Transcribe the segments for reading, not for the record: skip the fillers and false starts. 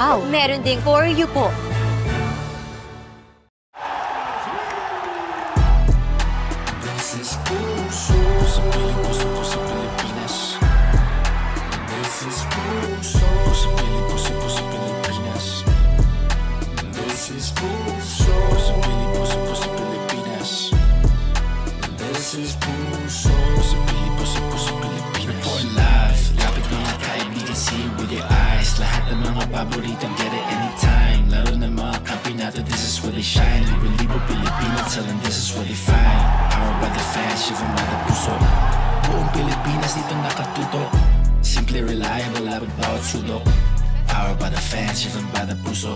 Meron ding for you po. This is puso sa Pilipinas. This is puso sa Pilipinas. This is puso sa Pilipinas. This is puso sa Pilipinas. Report live, lapit mga kaibigan, see with your eyes. Lahat ng mga paboritong get it anytime. Laro ng mga kampi natin, this is where they shine. Libo Pilipino, tell them this is where they find. Powered by the fans, shivan by the puso. Buong Pilipinas dito nakatuto. Simple, reliable, labot bawat sulok. Powered by the fans, shivan by the puso.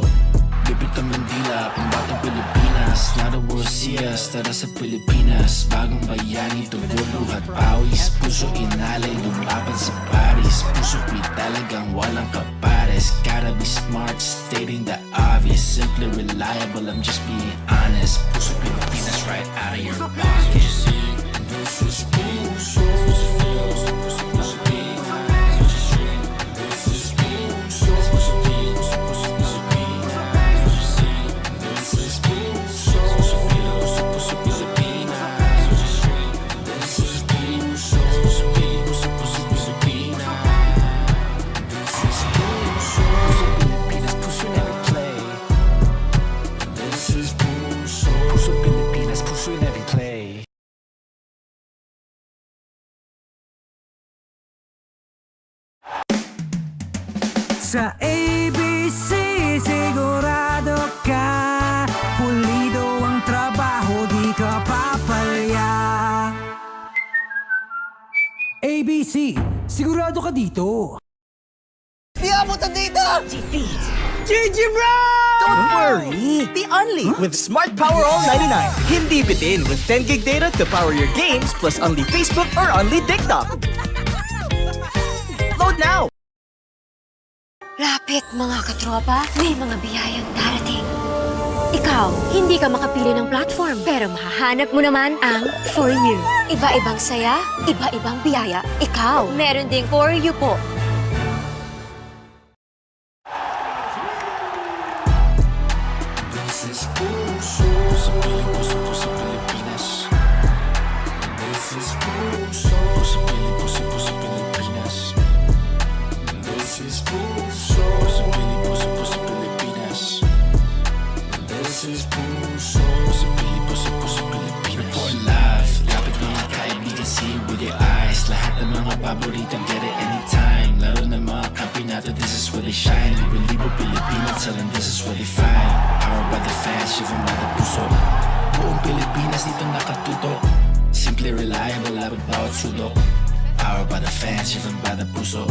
Lupit ang Mandila, pambatang Pilipinas. Now the world see us, tara sa Pilipinas. Bagong bayani, tugo, luhat, pawis. Puso inalay, lumaban sa Paris. Puso talagang walang kapares. Gotta be smart, stating the obvious. Simply reliable, I'm just being honest. Puso Pilipinas, right out of your pocket. This is puso. Sa ABC, sigurado ka, pulido ang trabaho, di ka papalya. ABC, sigurado ka dito. Di abutan dito! GG bro! Don't worry! Be only with Smart Power All 99. Hindi bitin with 10 gig data to power your games plus only Facebook or only TikTok. Load now! Lapit mga katropa, may mga biyayang darating. Ikaw, hindi ka makapili ng platform, pero mahahanap mo naman ang For You. Iba-ibang saya, iba-ibang biyaya. Ikaw, meron ding For You po. This is puso sa Pilipinas. This is puso sa Pilipinas. This is puso sa Pilipinas. This is puso sa Pilipinas. Report live, lapit mga kaibigan, see with your eyes. Lahat ng mga paboritong get it anytime. Laro ng mga kampi natin, this is where they shine. Libo Pilipino, tell them this is where they find. Powered by the fans, shivan by the puso. Buong Pilipinas dito nakatuto. Simple, reliable, labot bawat sulok. Powered by the fans, shivan by the puso.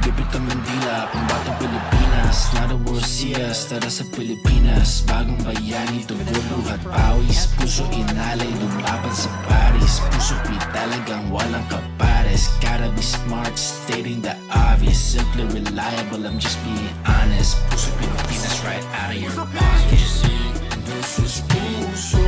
Lupit ang Mandila, pambatang Pilipinas. Now the world see us, tara sa Pilipinas. Bagong bayani, tugo, luhat, pawis. Puso inalay, lumaban sa Paris. Puso talagang walang kapares. Gotta be smart, stating the obvious. Simply reliable, I'm just being honest. Puso Pilipinas, right out of your pocket. This is puso.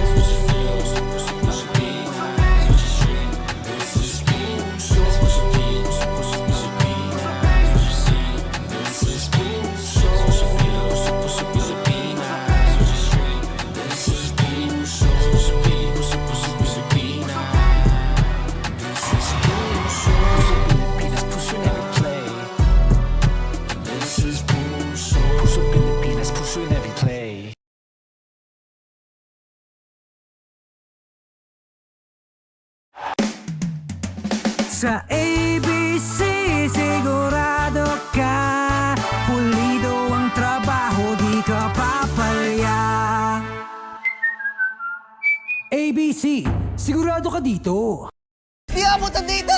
Sa ABC, sigurado ka, pulido ang trabaho, di ka papalya. ABC, sigurado ka dito. Di abutan dito!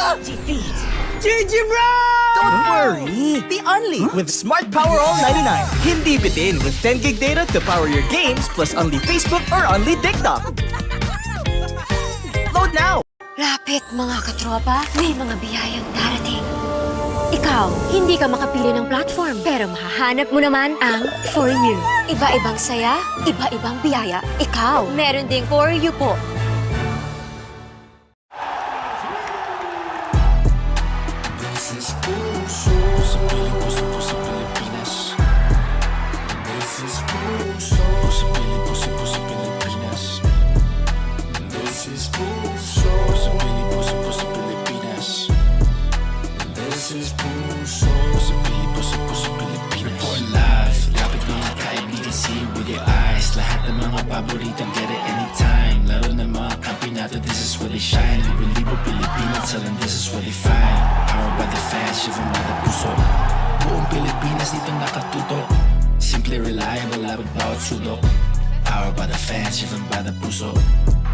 GG bro! Don't worry! Be only with Smart Power All 99. Hindi bitin with 10 gig data to power your games plus only Facebook or only TikTok. Load now! Lapit mga katropa, may mga biyayang darating. Ikaw, hindi ka makapili ng platform, pero mahahanap mo naman ang For You. Iba-ibang saya, iba-ibang biyaya. Ikaw, meron ding For You po. This is puso sa Pilipinas. paboritong get it anytime. Laro ng mga kampi natin, this is where they shine. Libo-libo Pilipinas, tell them this is where they find. Powered by the fans, shiver by the puso. Buong Pilipinas dito nakatutok. Simple, reliable, labot bawat sulok. Powered by the fans, shiver by the puso.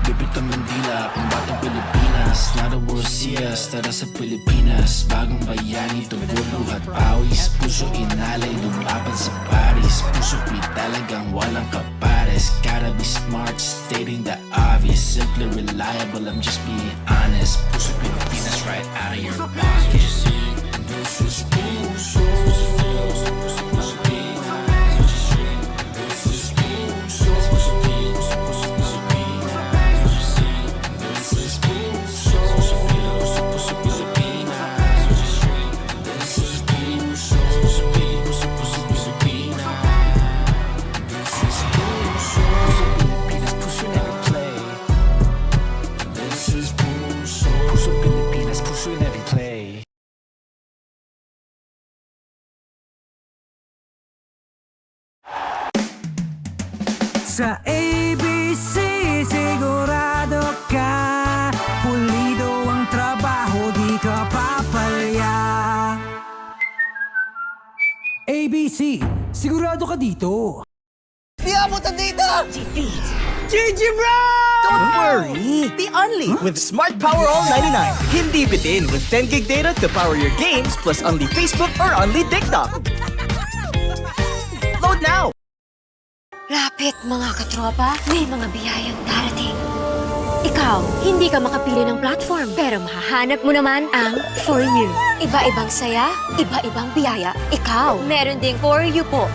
Bibit ang Mandila, pambatang Pilipinas. Now the world see us, tara sa Pilipinas. Bagong bayani, tugon, luhat, pawis. Puso inalay, lumaban sa Paris. Puso talagang walang kapares. Gotta be smart, stating the obvious. Simply reliable, I'm just being honest. Puso Pilipinas, right out of your pocket. This is puso. Sa ABC, sigurado ka. Pulido ang trabaho, di ka papalya. ABC, sigurado ka dito. Di abutan dito! JJ Bro! Don't worry! Be only with Smart Power All 99. Hindi bitin with 10 gig data to power your games plus only Facebook or only TikTok. Load now! Lapit mga katropa, may mga biyayang darating. Ikaw, hindi ka makapili ng platform, pero mahahanap mo naman ang For You. Iba-ibang saya, iba-ibang biyaya. Ikaw, meron ding For You po.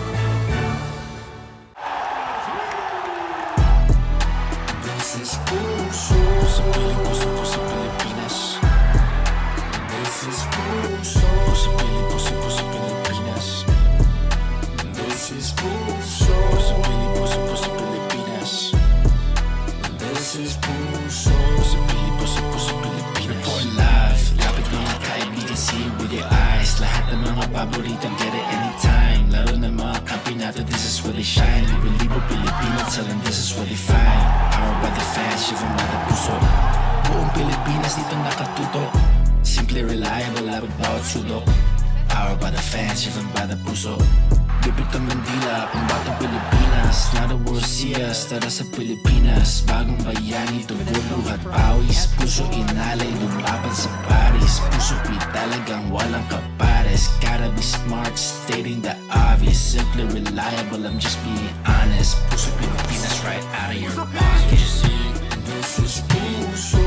This is puso. Puso, puso, puso, Pilipinas. This is puso. Puso, puso, puso, Pilipinas. This is puso. Puso, puso, puso, Pilipinas. This is puso. Puso, puso, puso, Pilipinas. Report live. Lapit mga kaibigan, see it with your eyes. Lahat ng mga paboritong get it anytime. Laro ng mga kampi natin, this is where they shine. Libo-libo Pilipinas, tell them this is where they find. Powered by the fans, shiver by the puso. Buong Pilipinas dito nakatutok. Simple, reliable, labot bawat sulok. Powered by the fans, shiver by the puso. Bibit ang Mandila, pambatang Pilipinas. Now the world see us, tara sa Pilipinas. Bagong bayani, tugon, luhat, pawis. Puso inalay, lumaban sa Paris. Puso talagang walang kapares. Gotta be smart, stating the obvious. Simply reliable, I'm just being honest. Puso Pilipinas, right out of your pocket. This is puso.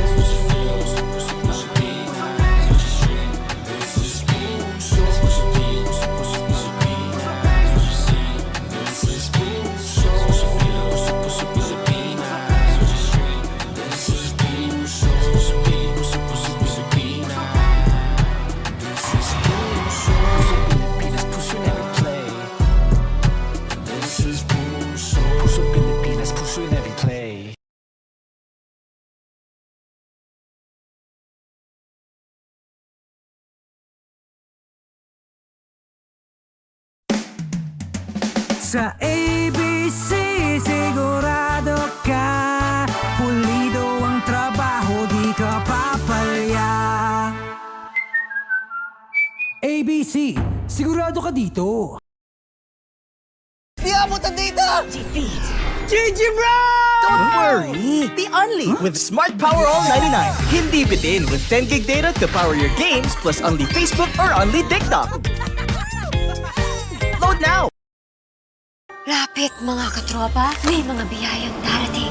Sa ABC, sigurado ka. Pulido ang trabaho, di ka papalya. ABC, sigurado ka dito. Di abutan dito! JJ Bro! Don't worry! Be only with Smart Power All 99. Hindi bitin with 10 gig data to power your games plus only Facebook or only TikTok. Load now! Lapit mga katropa, may mga biyayang darating.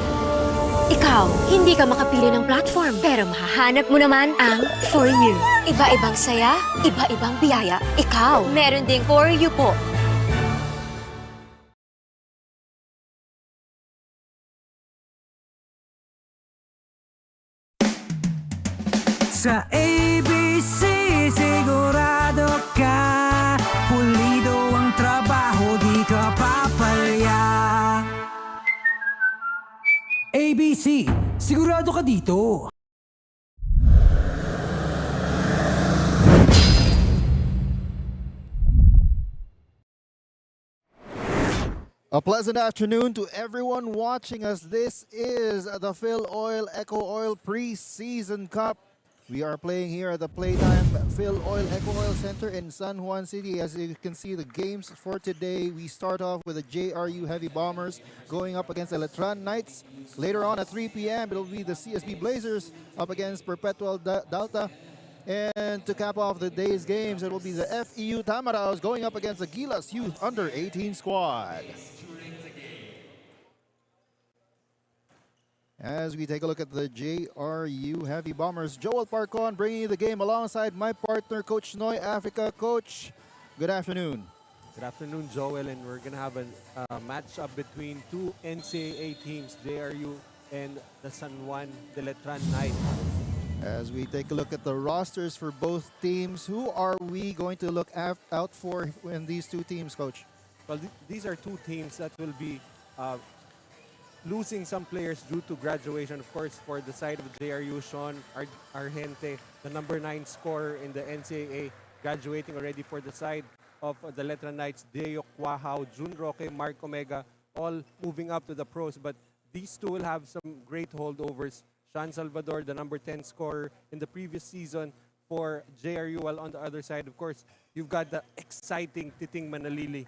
Ikaw, hindi ka makapili ng platform, pero mahahanap mo naman ang For You. Iba-ibang saya, iba-ibang biyaya. Ikaw, meron ding For You po. Sa ABC, sigurado ka. Pulido ang trabaho, di ka papalya. ABC, sigurado ka dito. A pleasant afternoon to everyone watching us. This is the Filoil EcoOil Preseason Cup. We are playing here at the Playtime Filoil EcoOil Center in San Juan City. As you can see, the games for today, we start off with the JRU Heavy Bombers going up against the Letran Knights. Later on at 3 p.m., it'll be the CSB Blazers up against Perpetual Delta. And to cap off the day's games, it will be the FEU Tamaraos going up against the Gilas Youth Under 18 squad. As we take a look at the JRU Heavy Bombers, Joel Parcon bringing you the game alongside my partner, Coach Noy Africa. Coach, good afternoon. Good afternoon, Joel, and we're going to have a matchup between two NCAA teams, JRU and the San Juan de Letran Knights. As we take a look at the rosters for both teams, who are we going to look out for in these two teams, Coach? Well, these are two teams that will be losing some players due to graduation. Of course, for the side of JRU, Sean Argente, the number 9 scorer in the NCAA, graduating already. For the side of the Letran Knights, Deo Quahao, Jun Roque, Mark Omega, all moving up to the pros. But these two will have some great holdovers. Sean Salvador, the number 10 scorer in the previous season for JRU, while on the other side, of course, you've got the exciting Titing Manalili,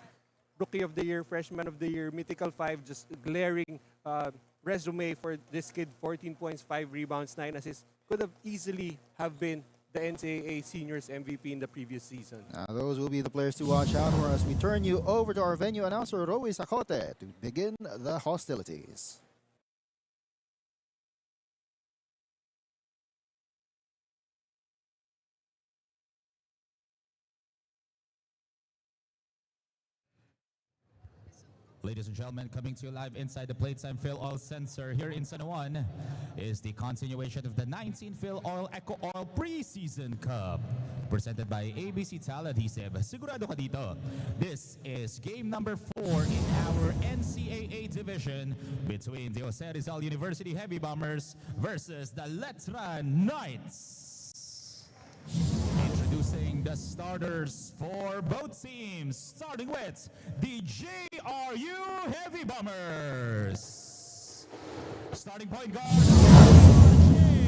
Rookie of the Year, Freshman of the Year, Mythical 5, just glaring resume for this kid. 14 points, 5 rebounds, 9 assists. Could have easily have been the NCAA Seniors MVP in the previous season. Those will be the players to watch out for as we turn you over to our venue announcer, Roy Sacote, to begin the hostilities. Ladies and gentlemen, coming to you live inside the Playtime Filoil Center here in San Juan is the continuation of the 19 Filoil EcoOil Preseason Cup. Presented by ABC Tal Adhesive. Sigurado ka dito. This is game number 4 in our NCAA division between the Rizal University Heavy Bombers versus the Letran Knights. Introducing the starters for both teams, starting with the JRU Heavy Bombers. Starting point guard,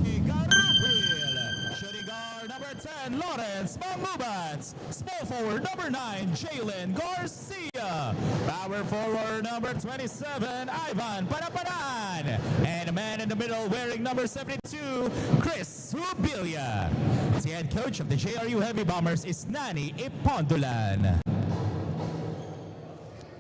J. Garupil. Shooting guard, number 10, Lawrence Mamubats. Small forward, number 9, Jalen Garcia. Power forward, number 27, Ivan Paraparan. And a man in the middle wearing number 72, Chris Hubilia. The head coach of the JRU Heavy Bombers is Nani Ipondulan.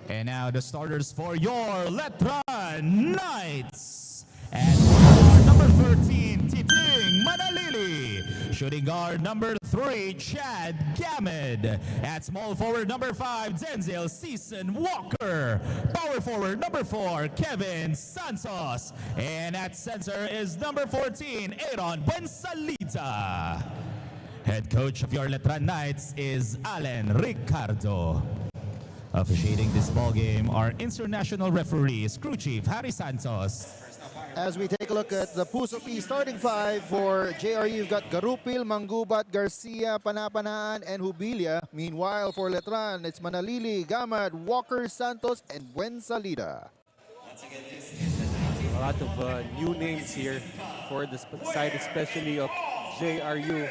And now the starters for your Letran Knights. And guard number 13, Titing Manalili. Shooting guard number 3, Chad Gamid. At small forward number 5, Denzel Season Walker. Power forward number 4, Kevin Santos. And at center is number 14, Aaron Buensalita. Head coach of your Letran Knights is Allen Ricardo. Officiating this ballgame are international referees, crew chief Harry Santos. As we take a look at the Puso P starting 5 for JRU, you've got Garupil, Mangubat, Garcia, Panapanaan, and Hubilia. Meanwhile, for Letran, it's Manalili, Gamad, Walker, Santos, and Buensalida. A lot of new names here for the side, especially of JRU.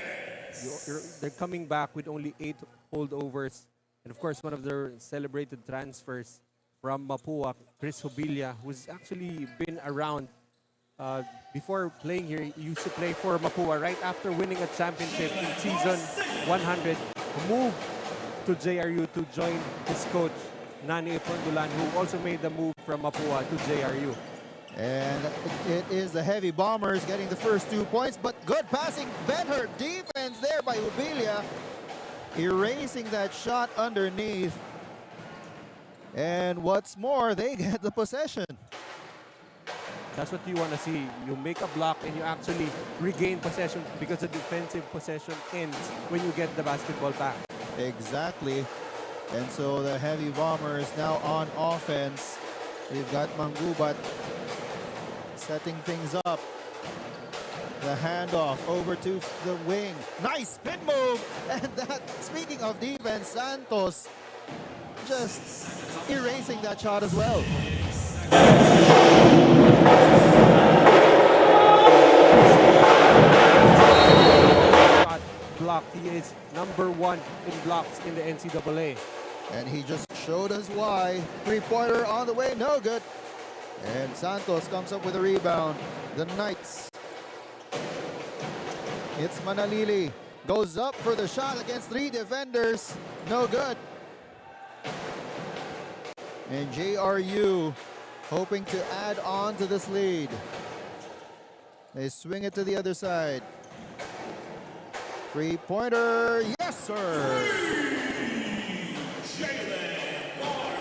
They're coming back with only 8 holdovers. And of course, one of their celebrated transfers from Mapua, Chris Hubilia, who's actually been around before playing here. He used to play for Mapua right after winning a championship in season 100. Moved to JRU to join his coach, Nani Ipondulan, who also made the move from Mapua to JRU. And it is the Heavy Bombers getting the first 2 points, but good passing, better defense there by Hubilia, erasing that shot underneath. And what's more, they get the possession. That's what you want to see. You make a block and you actually regain possession because the defensive possession ends when you get the basketball back. Exactly. And so the Heavy Bombers now on offense. They've got Mangubat setting things up. The handoff over to the wing. Nice spin move. And that, speaking of defense, Santos just erasing that shot as well. Shot blocked. He is number 1 in blocks in the NCAA. And he just showed us why. Three-pointer on the way, no good. And Santos comes up with a rebound. The Knights. It's Manalili. Goes up for the shot against 3 defenders. No good. And JRU hoping to add on to this lead. They swing it to the other side. Three-pointer, yes sir!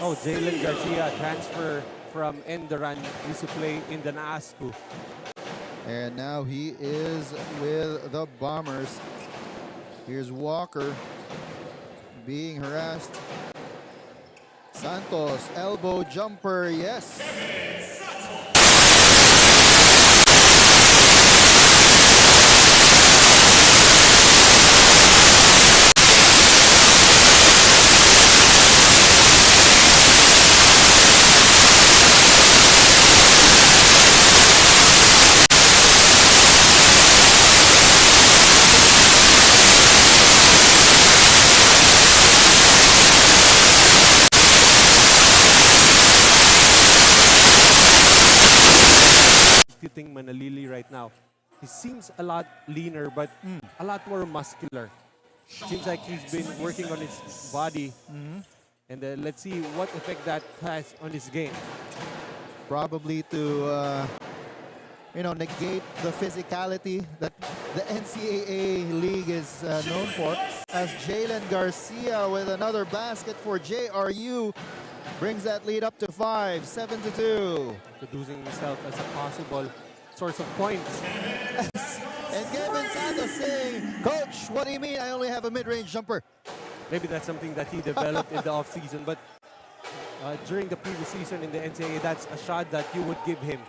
Oh, Jalen Garcia, transfer from Enderan, used to play in the NASCU. And now he is with the Bombers. Here's Walker being harassed. Santos, elbow jumper, yes. Manalili right now. He seems a lot leaner, but a lot more muscular. Seems like he's been working on his body. And let's see what effect that has on his game. Probably to, negate the physicality that the NCAA league is known for. As Jalen Garcia with another basket for JRU brings that lead up to 5, 7-2. Introducing himself as a possible source of points. And Kevin Santos saying, Coach, what do you mean I only have a mid-range jumper? Maybe that's something that he developed in the offseason, but during the previous season in the NCAA, that's a shot that you would give him.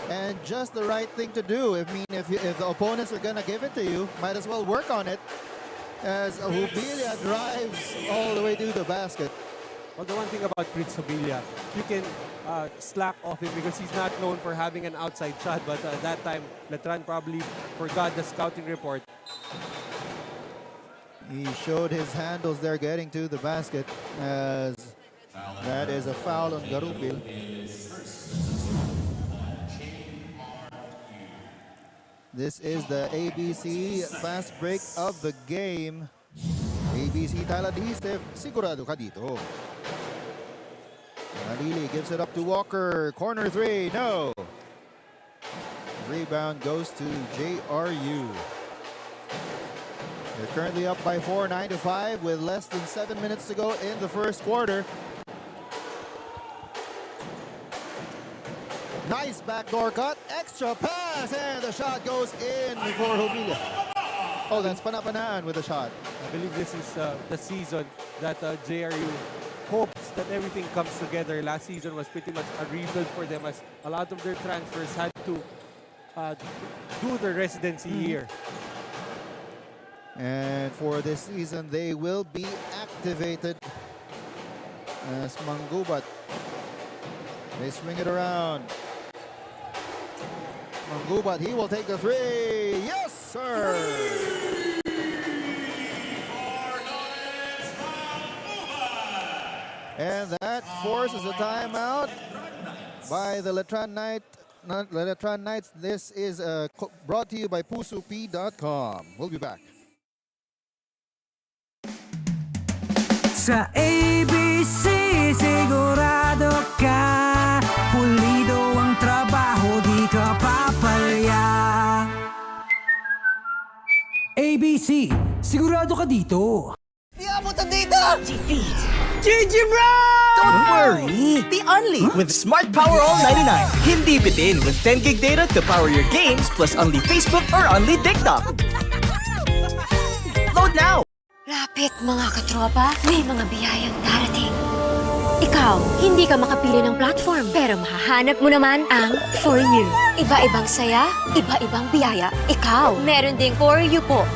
And just the right thing to do. I mean, if the opponents are going to give it to you, might as well work on it. As Hubilia drives all the way to the basket. Well, the one thing about Fritz Hubilia, you can slack off him because he's not known for having an outside shot. But at that time, Letran probably forgot the scouting report. He showed his handles there getting to the basket, as that is a foul on Garupil. This is the ABC fast break of the game. ABC Taladiste, sigurado ka dito. Manalili gives it up to Walker. Corner 3, no. Rebound goes to JRU. They're currently up by 4, 9-5, with less than 7 minutes to go in the first quarter. Nice backdoor cut, extra pass, and the shot goes in before Hubilia. Oh, that's Panapanaan with the shot. I believe this is the season that JRU hopes that everything comes together. Last season was pretty much a rebuild for them, as a lot of their transfers had to do their residency here. And for this season, they will be activated as Manggubat. They swing it around. Manggubat, he will take the 3. Yes, sir! And that forces a timeout by the Letran Knights. This is brought to you by pusup.com. We'll be back. Sa ABC, sigurado ka, pulido ang trabaho, di ka papalya. ABC, sigurado ka dito. Don't worry! Be only with Smart Power All 99. Hindi bitin with 10 gig data to power your games plus only Facebook or only TikTok. Load now! Lapit mga katropa, may mga biyayang darating. Ikaw, hindi ka makapili ng platform, pero mahahanap mo naman ang For You. Iba-ibang saya, iba-ibang biyaya. Ikaw, meron ding For You po.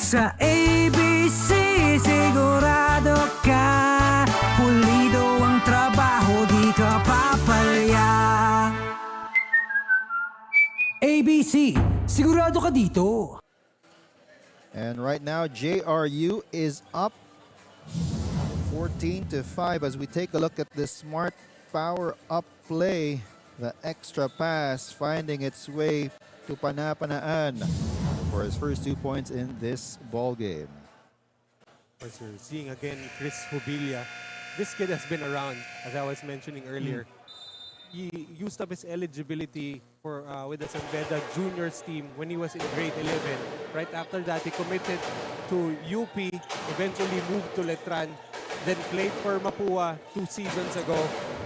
Sa ABC sigurado ka, pulido ang trabaho, di ka papalya. ABC, sigurado ka dito. And right now, JRU is up 14-5 as we take a look at this smart power up play. The extra pass finding its way to Panapanaan for his first 2 points in this ball game. Of course, we're seeing again Chris Hubilia. This kid has been around, as I was mentioning earlier. He used up his eligibility for with the San Beda Juniors team when he was in grade 11. Right after that, he committed to UP, eventually moved to Letran, then played for Mapua 2 seasons ago,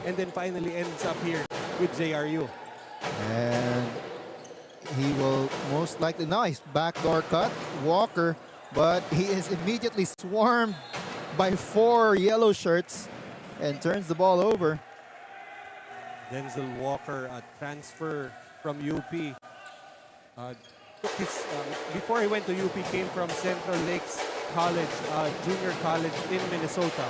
and then finally ends up here with JRU. And he will most likely, nice backdoor cut, Walker, but he is immediately swarmed by 4 yellow shirts and turns the ball over. Denzel Walker, a transfer from UP. Before he went to UP, came from Central Lakes College, junior college in Minnesota.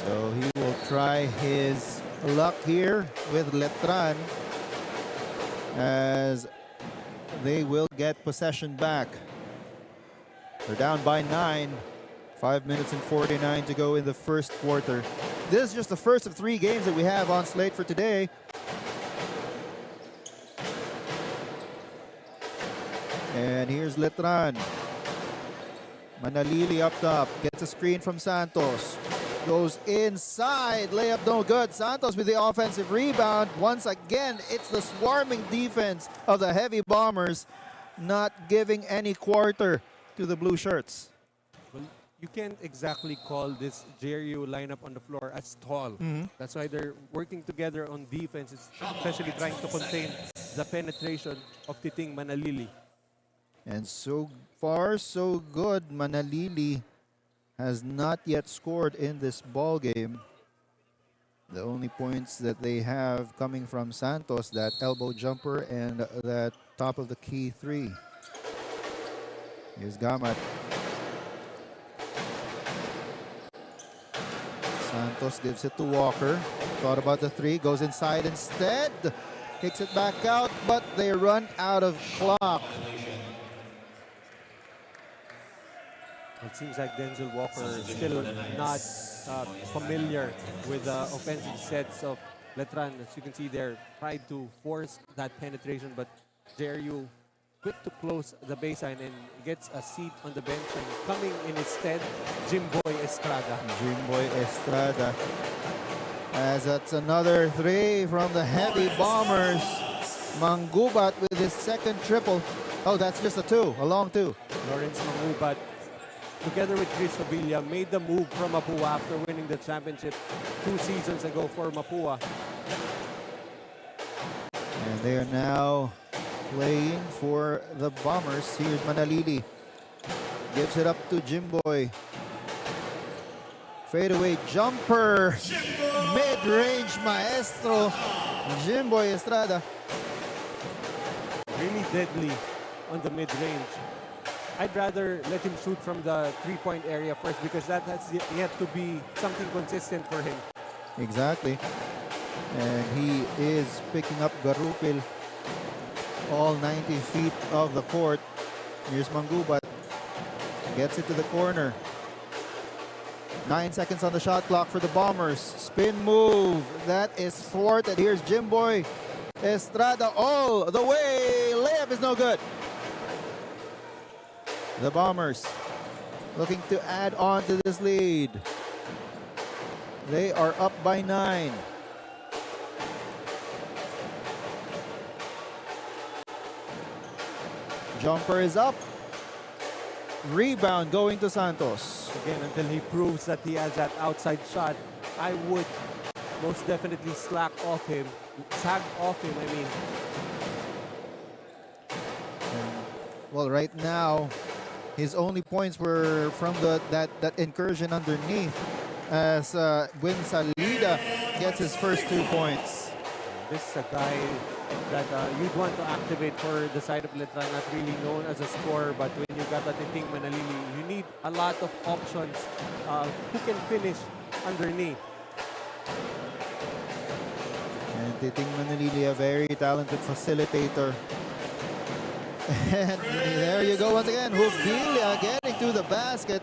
So he will try his luck here with Letran as they will get possession back. They're down by 9. 5 minutes and 49 to go in the first quarter. This is just the first of 3 games that we have on slate for today. And here's Letran. Manalili up top, gets a screen from Santos. Goes inside, layup no good. Santos with the offensive rebound. Once again, it's the swarming defense of the Heavy Bombers, not giving any quarter to the blue shirts. Well, you can't exactly call this JRU lineup on the floor as tall. That's why they're working together on defense, especially trying to contain the penetration of Titing Manalili. And so far, so good. Manalili has not yet scored in this ball game. The only points that they have coming from Santos, that elbow jumper and that top of the key 3. Here's Gamat. Santos gives it to Walker. Thought about the 3, goes inside instead. Kicks it back out, but they run out of clock. It seems like Denzel Walker is still not familiar with the offensive sets of Letran. As you can see, they're trying to force that penetration, but JRU quick to close the baseline and gets a seat on the bench. And coming in instead, Jimboy Estrada. Jimboy Estrada. As that's another 3 from the Heavy Bombers. Manggubat with his second triple. Oh, that's just a 2, a long 2. Lawrence Mangubat, together with Chris Hubilia, made the move from Mapua after winning the championship 2 seasons ago for Mapua. And they are now playing for the Bombers. Here's Manalili. Gives it up to Jimboy. Fadeaway jumper. Mid-range maestro. Jimboy Estrada. Really deadly on the mid-range. I'd rather let him shoot from the 3-point area first because that has yet to be something consistent for him. Exactly. And he is picking up Garupil all 90 feet of the court. Here's Manggubat. Gets it to the corner. 9 seconds on the shot clock for the Bombers. Spin move. That is thwarted. Here's Jimboy Estrada all the way. Layup is no good. The Bombers looking to add on to this lead. They are up by 9. Jumper is up. Rebound going to Santos. Again, until he proves that he has that outside shot, I would most definitely sag off him, I mean. Well, right now, his only points were from that incursion underneath as Win Salida gets his first 2 points. This is a guy that you'd want to activate for the side of Letran, not really known as a scorer, but when you got a Titing Manalili, you need a lot of options who can finish underneath. And Titing Manalili, a very talented facilitator. And there you go once again. Hubilia getting to the basket.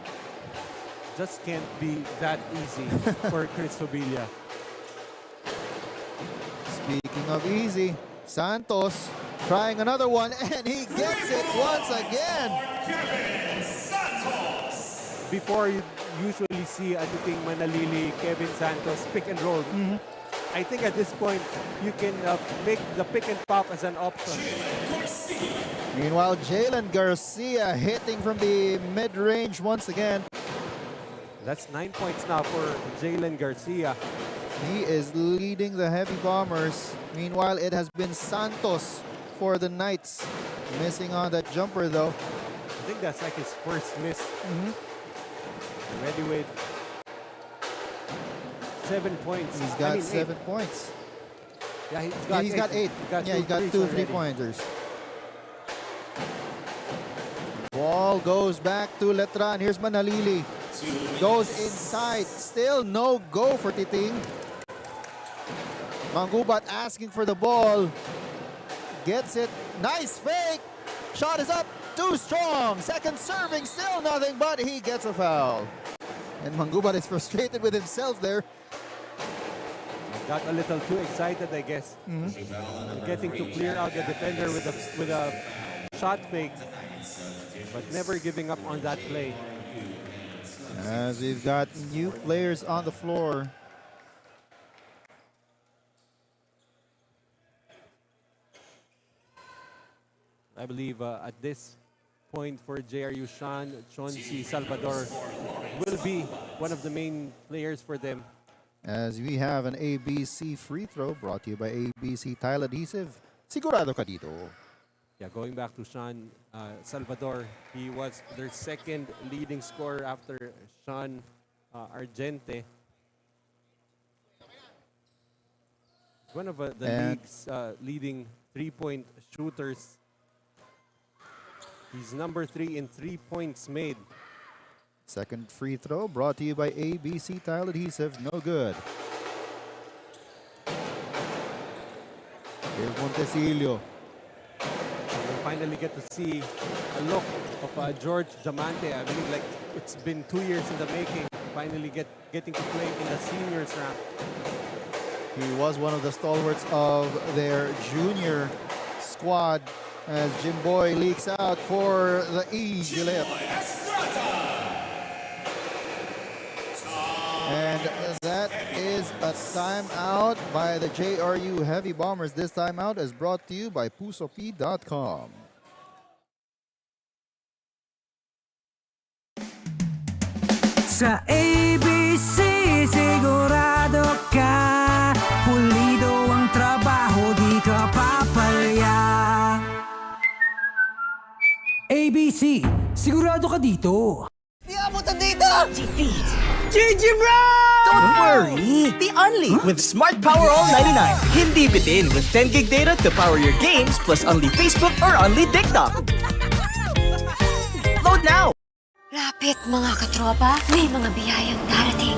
Just can't be that easy for Chris Hubilia. Speaking of easy, Santos trying another one, and he gets it once again. Before you usually see a Titing Manalili, Kevin Santos pick and roll. I think at this point, you can make the pick and pop as an option. Meanwhile, Jalen Garcia hitting from the mid-range once again. That's 9 points now for Jalen Garcia. He is leading the Heavy Bombers. Meanwhile, it has been Santos for the Knights. Missing on that jumper though. I think that's like his first miss. Ready with 7 points. He's got 8. 7 points. Yeah, He's got 8. He's got 2 already. 3-pointers. Ball goes back to Letran. Here's Manalili. Goes inside. Still no go for Titing. Mangubat asking for the ball. Gets it. Nice fake. Shot is up. Too strong. Second serving. Still nothing, but he gets a foul. And Mangubat is frustrated with himself there. Got a little too excited, I guess. Getting to clear out the defender with a shot fake, but never giving up on that play. As we've got new players on the floor. I believe at this point for JRU, Chauncey Salvador will be one of the main players for them. As we have an ABC free throw brought to you by ABC Tile Adhesive. Sigurado ka dito. Yeah, going back to Salvador, he was their second leading scorer after Sean Argente. One of the league's leading three-point shooters. He's number 3 in 3 points made. Second free throw brought to you by ABC Tile Adhesive. No good. Here's Montecillo. We'll finally get to see a look of George Diamante. I believe like it's been 2 years in the making. Finally getting to play in the seniors round. He was one of the stalwarts of their junior squad as Jimboy leaks out for the easy layup. And that is a timeout by the JRU Heavy Bombers. This timeout is brought to you by PusoP.com. Sa ABC, sigurado ka, pulido ang trabaho, di ka papalya. ABC, sigurado ka dito. Don't worry! The Only with Smart Power All 99. Hindi bitin with 10 gig data to power your games plus only Facebook or only TikTok. Load now! Lapit mga katropa, may mga biyayang darating.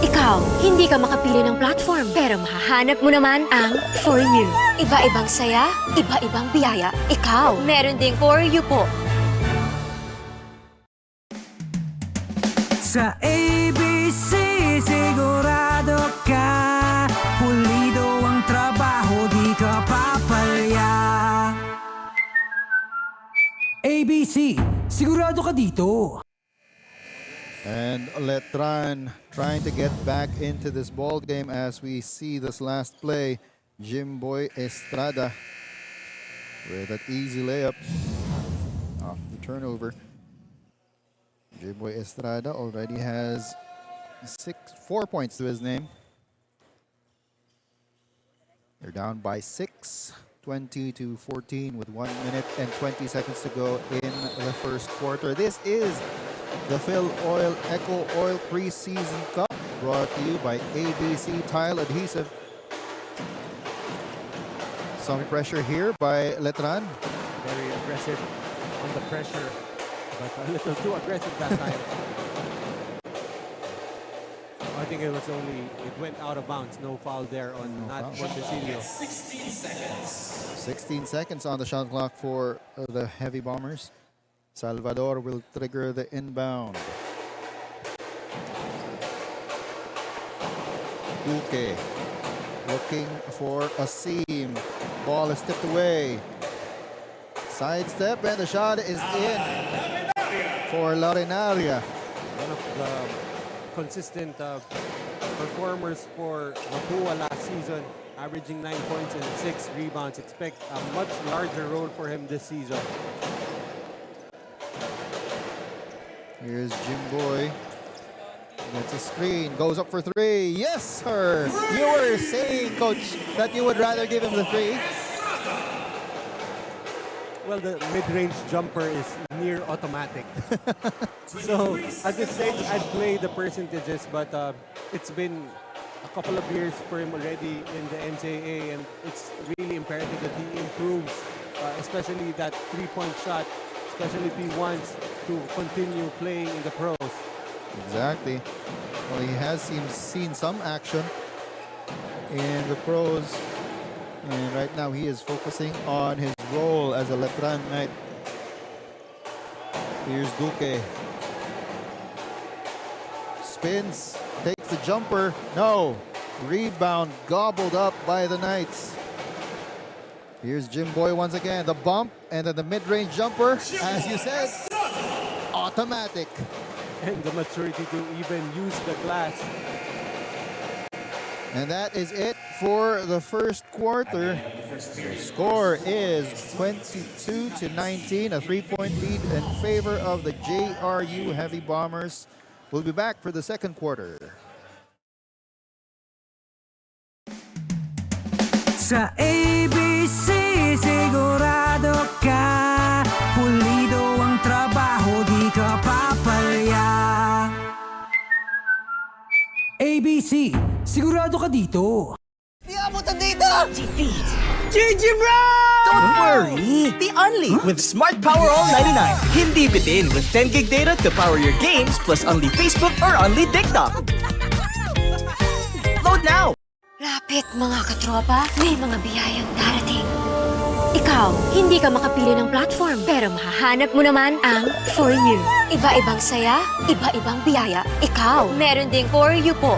Ikaw, hindi ka makapili ng platform, pero mahahanap mo naman ang For You. Iba-ibang saya, iba-ibang biyaya. Ikaw, meron ding For You po. Sa ABC, sigurado ka, pulido ang trabaho, di ka papalya. ABC, sigurado ka dito. And Letran trying to get back into this ball game as we see this last play. Jimboy Estrada with an easy layup off the turnover. Jimboy Estrada already has 4 points to his name. They're down by 6, 20-14 with 1 minute and 20 seconds to go in the first quarter. This is the Filoil EcoOil Preseason Cup brought to you by ABC Tile Adhesive. Some pressure here by Letran. Very aggressive on the pressure, but a little too aggressive that time. I think it went out of bounds. No foul there on Nat Montecillo. 16 seconds on the shot clock for the Heavy Bombers. Salvador will trigger the inbound. Duque looking for a seam. Ball is tipped away. Sidestep and the shot is in for Larinaria. One of the consistent performers for Mapua last season, averaging 9 points and 6 rebounds. Expect a much larger role for him this season. Here's Jimboy. Gets a screen, goes up for three. Yes, sir! You were saying, Coach, that you would rather give him the three. Well, the mid-range jumper is near automatic. So at this stage, I'd play the percentages, but it's been a couple of years for him already in the NCAA, and it's really imperative that he improves, especially that three-point shot, especially if he wants to continue playing in the pros. Exactly. Well, he has seen some action in the pros. And right now he is focusing on his role as a Letran Knight. Here's Duque. Spins, takes the jumper. No. Rebound gobbled up by the Knights. Here's Jimboy once again. The bump and then the mid-range jumper. As you said, automatic. And the maturity to even use the glass. And that is it for the first quarter. The score is 22-19, a 3-point lead in favor of the JRU Heavy Bombers. We'll be back for the second quarter. Sa ABC, sigurado ka. Pulido ang trabaho, di ka papalya. ABC, sigurado ka dito. Don't worry! The Only with Smart Power All 99. Hindi bitin with 10 gig data to power your games plus only Facebook or only TikTok. Load now! Lapit mga katropa, may mga biyayang darating. Ikaw, hindi ka makapili ng platform, pero mahahanap mo naman ang For You. Iba-ibang saya, iba-ibang biyaya. Ikaw, meron ding For You po.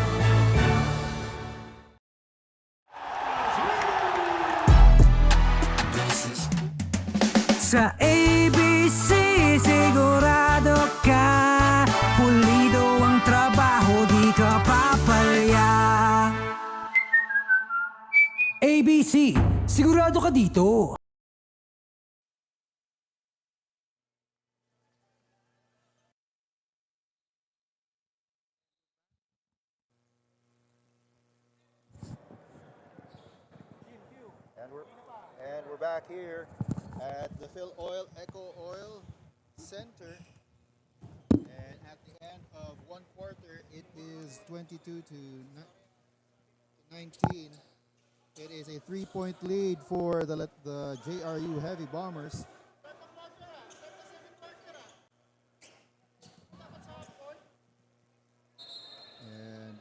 Sa ABC, sigurado ka. Pulido ang trabaho, di ka papalya. ABC, sigurado ka dito. And we're back here at the Filoil EcoOil Center. And at the end of one quarter, it is 22-19. It is a 3-point lead for the JRU Heavy Bombers. And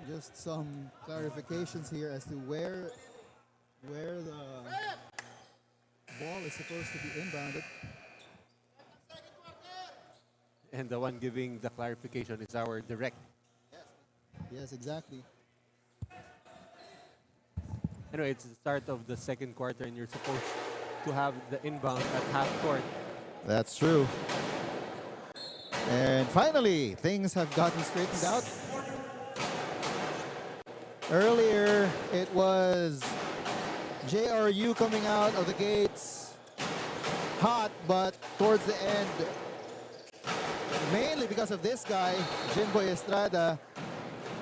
just some clarifications here as to where the ball is supposed to be inbounded. And the one giving the clarification is our direct. Yes, exactly. Anyway, it's the start of the second quarter and you're supposed to have the inbound at half court. That's true. And finally, things have gotten straightened out. Earlier, it was JRU coming out of the gates hot, but towards the end, mainly because of this guy, Jimboy Estrada,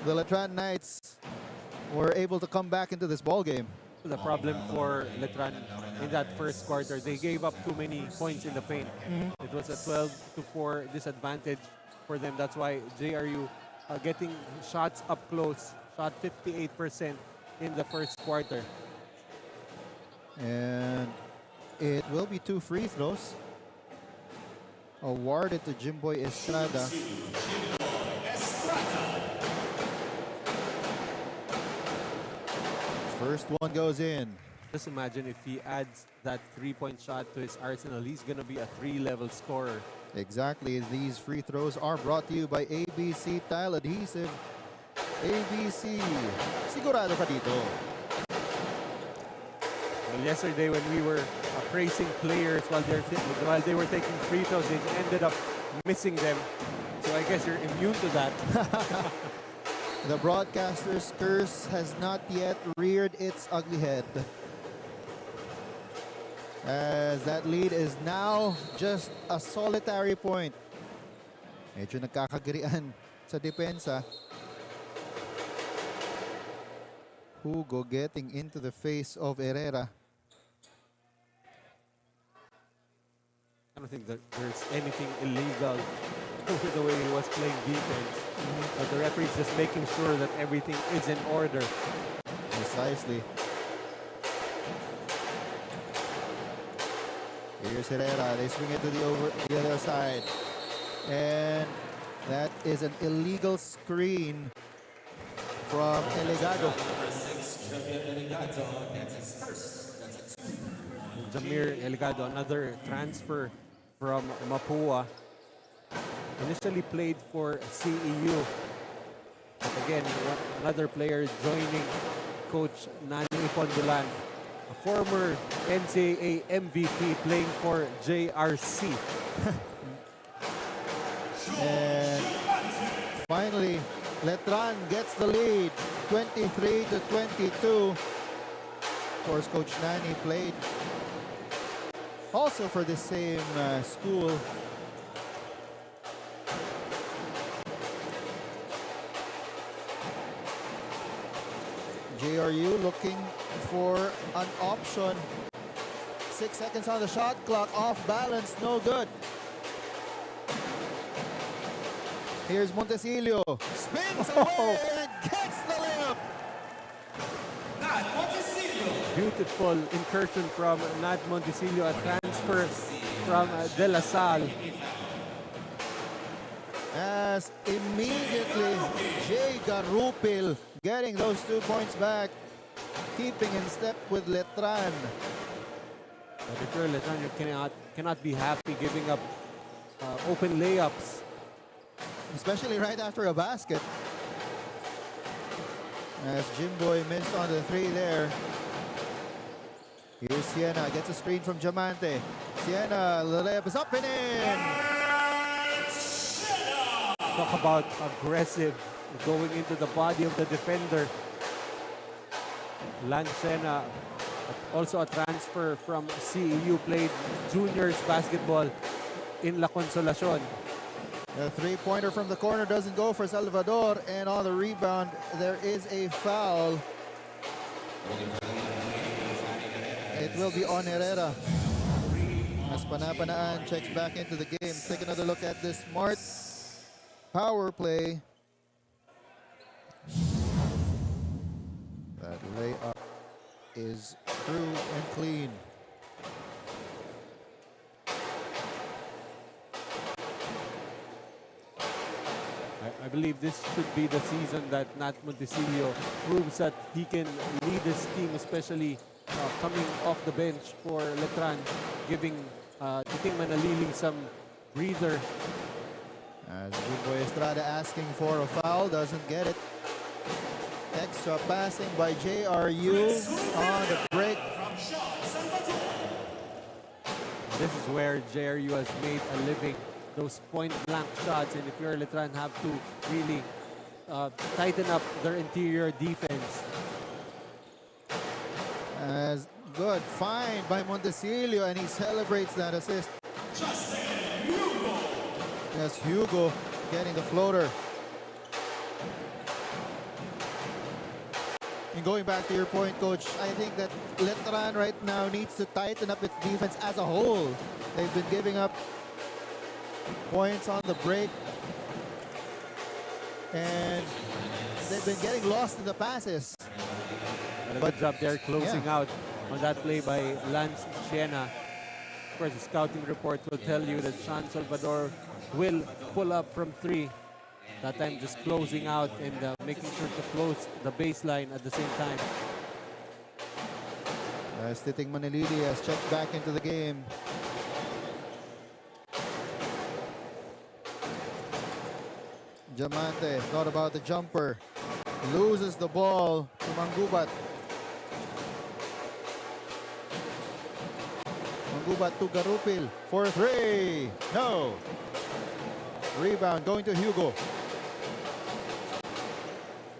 the Letran Knights were able to come back into this ball game. The problem for Letran in that first quarter, they gave up too many points in the paint. It was a 12-4 disadvantage for them. That's why JRU getting shots up close, shot 58% in the first quarter. And it will be 2 free throws. Awarded to Jimboy Estrada. First one goes in. Just imagine if he adds that three-point shot to his arsenal, he's going to be a 3-level scorer. Exactly. These free throws are brought to you by ABC Tile Adhesive. ABC. Sigurado ka dito. Well, yesterday when we were praising players while they were taking free throws, they ended up missing them. So I guess you're immune to that. The broadcaster's curse has not yet reared its ugly head, as that lead is now just a solitary point. Medyo nagkakagirian sa depensa. Hugo getting into the face of Herrera. I don't think that there's anything illegal with the way he was playing defense. But the referee is just making sure that everything is in order. Precisely. Here's Herrera. They swing it to the other side. And that is an illegal screen from Elegado. Jamir Elgado, another transfer from Mapua. Initially played for CEU. But again, another player joining Coach Nani Pondulan, a former NCAA MVP playing for JRC. And finally, Letran gets the lead, 23-22. Of course, Coach Nani played also for the same school. JRU looking for an option. 6 seconds on the shot clock, off balance, no good. Here's Montesilio, spins away and gets the layup. Beautiful incursion from Nat Montesilio, a transfer from De La Salle. As immediately Jay Garupil getting those 2 points back, keeping in step with Letran. But if you're Letran, you cannot be happy giving up open layups. Especially right after a basket. As Jimboy missed on the 3 there. Here's Siena, gets a screen from Diamante. Siena, the layup is up and in! Talk about aggressive, going into the body of the defender. Lance Siena, also a transfer from CEU, played juniors basketball in La Consolacion. The 3-pointer from the corner doesn't go for Salvador, and on the rebound, there is a foul. It will be on Herrera. As Panapanaan checks back into the game. Take another look at this smart power play. That layup is through and clean. I believe this should be the season that Nat Montesilio proves that he can lead his team, especially coming off the bench for Letran, giving Titing Manalili some breather. As Jimboy Estrada asking for a foul, doesn't get it. Extra passing by JRU on the break. This is where JRU has made a living. Those point-blank shots, and if you're Letran, have to really tighten up their interior defense. As good find by Montesilio, and he celebrates that assist. Yes, Hugo getting the floater. And going back to your point, Coach, I think that Letran right now needs to tighten up its defense as a whole. They've been giving up points on the break, and they've been getting lost in the passes. But a good job there closing out. on that play by Lance Siena. Of course, the scouting report will tell you that Sean Salvador will pull up from 3. That time just closing out and making sure to close the baseline at the same time. As Titing Manalili has checked back into the game. Diamante thought about the jumper. Loses the ball to Manggubat. Manggubat to Garupil for 3. No. Rebound going to Hugo.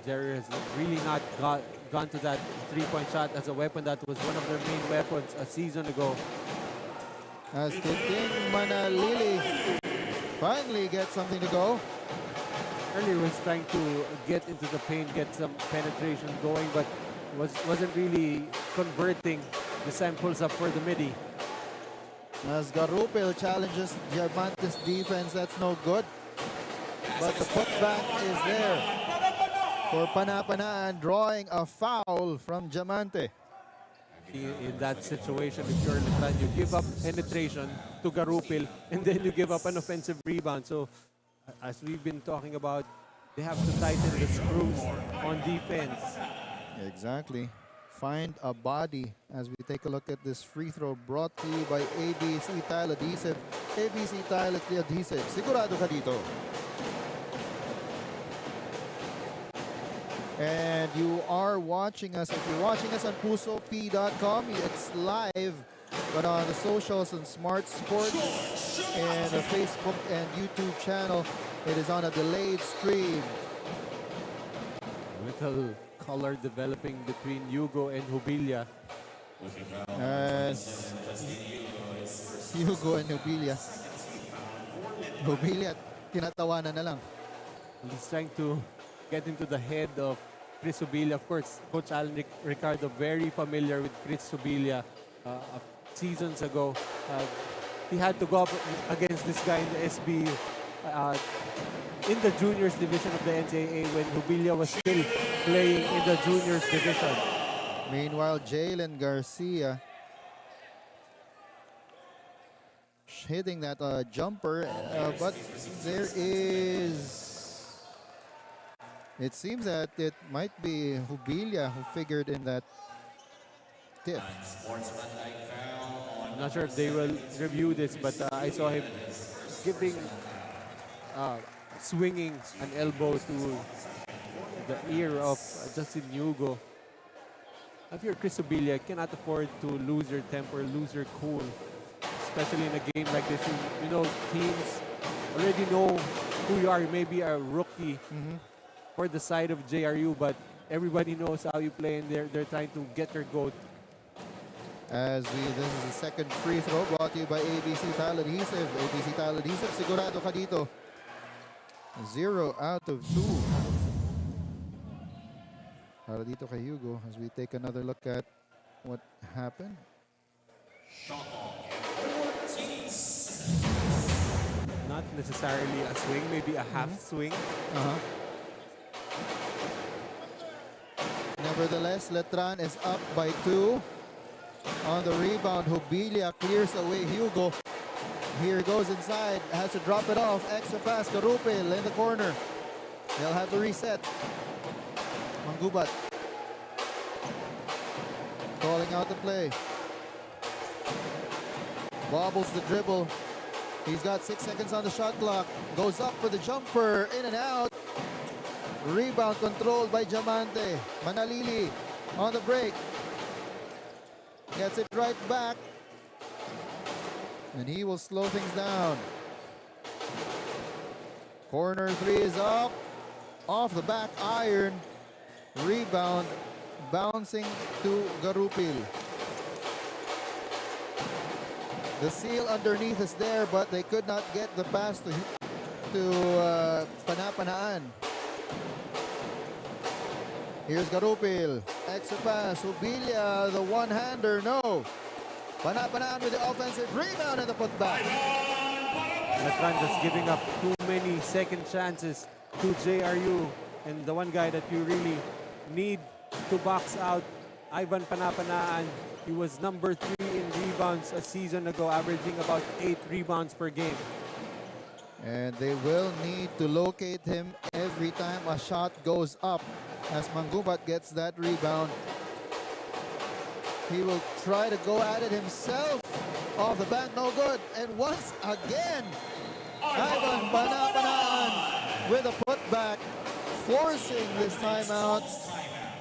Jerry has really not gone to that three-point shot as a weapon. That was one of their main weapons a season ago. As Titing Manalili finally gets something to go. Earlier was trying to get into the paint, get some penetration going, but wasn't really converting. This time pulls up for the midi. As Garupil challenges Diamante's defense, that's no good. But the putback is there for Panapanaan, drawing a foul from Diamante. In that situation, if you're Letran, you give up penetration to Garupil, and then you give up an offensive rebound. So, as we've been talking about, they have to tighten the screws on defense. Exactly. Find a body as we take a look at this free throw brought to you by ABC Tile Adhesive. ABC Tile Adhesive. Sigurado ka dito. And you are watching us. If you're watching us on pusop.com, it's live. But on the socials and Smart Sports and the Facebook and YouTube channel, it is on a delayed stream. Little color developing between Hugo and Jubilia. As Hugo and Jubilia. Jubilia, tinatawanan na lang. He's trying to get into the head of Chris Jubilia. Of course, Coach Alan Ricardo very familiar with Chris Jubilia. Seasons ago, he had to go up against this guy in the SBU in the juniors division of the NCAA when Jubilia was still playing in the juniors division. Meanwhile, Jalen Garcia hitting that jumper, but there is... It seems that it might be Jubilia who figured in that tip. I'm not sure if they will review this, but I saw him giving, swinging an elbow to the ear of Justin Hugo. If you're Chris Jubilia, cannot afford to lose your temper, lose your cool, especially in a game like this. You know, teams already know who you are. You may be a rookie for the side of JRU, but everybody knows how you play, and they're trying to get their goat. This is the second free throw brought to you by ABC Tile Adhesive. ABC Tile Adhesive, sigurado ka dito. 0 out of 2. Para dito kay Hugo as we take another look at what happened. Not necessarily a swing, maybe a half swing. Nevertheless, Letran is up by 2. On the rebound, Jubilia clears away Hugo. Here goes inside, has to drop it off. Extra pass, Garupil in the corner. They'll have to reset. Manggubat calling out the play. Bobbles the dribble. He's got 6 seconds on the shot clock. Goes up for the jumper, in and out. Rebound controlled by Diamante. Manalili on the break. Gets it right back. And he will slow things down. Corner 3 is up. Off the back iron. Rebound bouncing to Garupil. The seal underneath is there, but they could not get the pass to Panapanaan. Here's Garupil. Extra pass. Jubilia, the one-hander. No. Panapanaan with the offensive rebound and the putback. Letran just giving up too many second chances to JRU. And the one guy that you really need to box out Ivan Panapanaan. He was number 3 in rebounds a season ago, averaging about 8 rebounds per game. And they will need to locate him every time a shot goes up. As Mangubat gets that rebound, he will try to go at it himself. Off the bat, no good. And once again, Ivan Panapanaan with a putback, forcing this timeout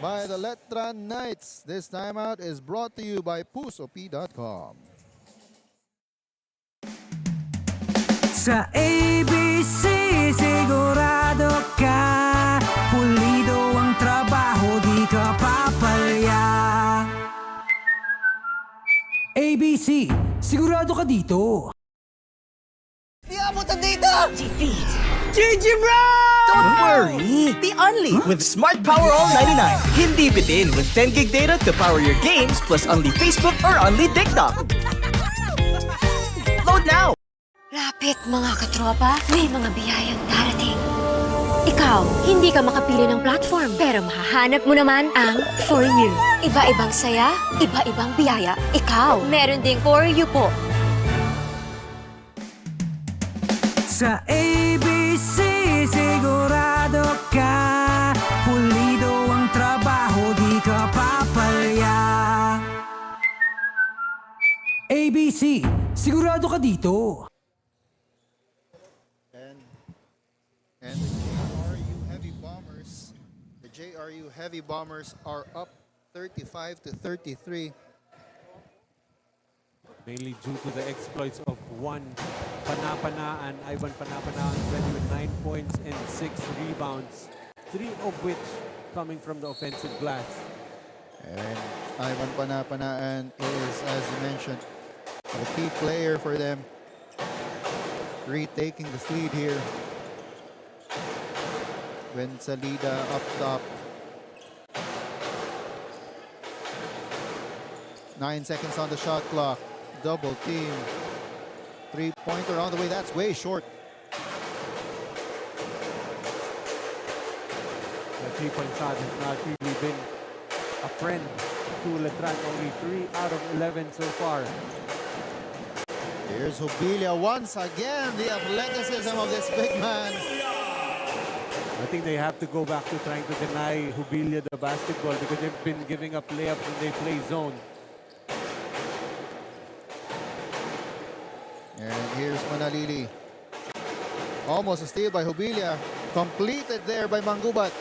by the Letran Knights. This timeout is brought to you by PusoP.com. Sa ABC, sigurado ka, pulido ang trabaho, di ka papalya. ABC, sigurado ka dito. Di abutan dito! Defeat. GG bro! Don't worry! The only with Smart Power All 99. Hindi bitin with 10 gig data to power your games plus only Facebook or only TikTok. Load now! Lapit mga katropa, may mga biyayang darating. Ikaw, hindi ka makapili ng platform, pero mahahanap mo naman ang For You. Iba-ibang saya, iba-ibang biyaya. Ikaw, meron ding For You po. Sa ABC, sigurado ka, pulido ang trabaho, di ka papalya. ABC, sigurado ka dito. And the JRU Heavy Bombers are up 35 to 33. Mainly due to the exploits of Juan Panapanaan, Ivan Panapanaan, with 9 points and 6 rebounds, 3 of which coming from the offensive glass. And Ivan Panapanaan is, as you mentioned, the key player for them, retaking the lead here. When Salida up top. 9 seconds on the shot clock. Double team. 3-pointer on the way. That's way short. The 3-point shot has not really been a friend to Letran. Only 3 out of 11 so far. Here's Jubilia once again. The athleticism of this big man. I think they have to go back to trying to deny Jubilia the basketball because they've been giving up layups when they play zone. And here's Manalili. Almost a steal by Jubilia. Completed there by Mangubat.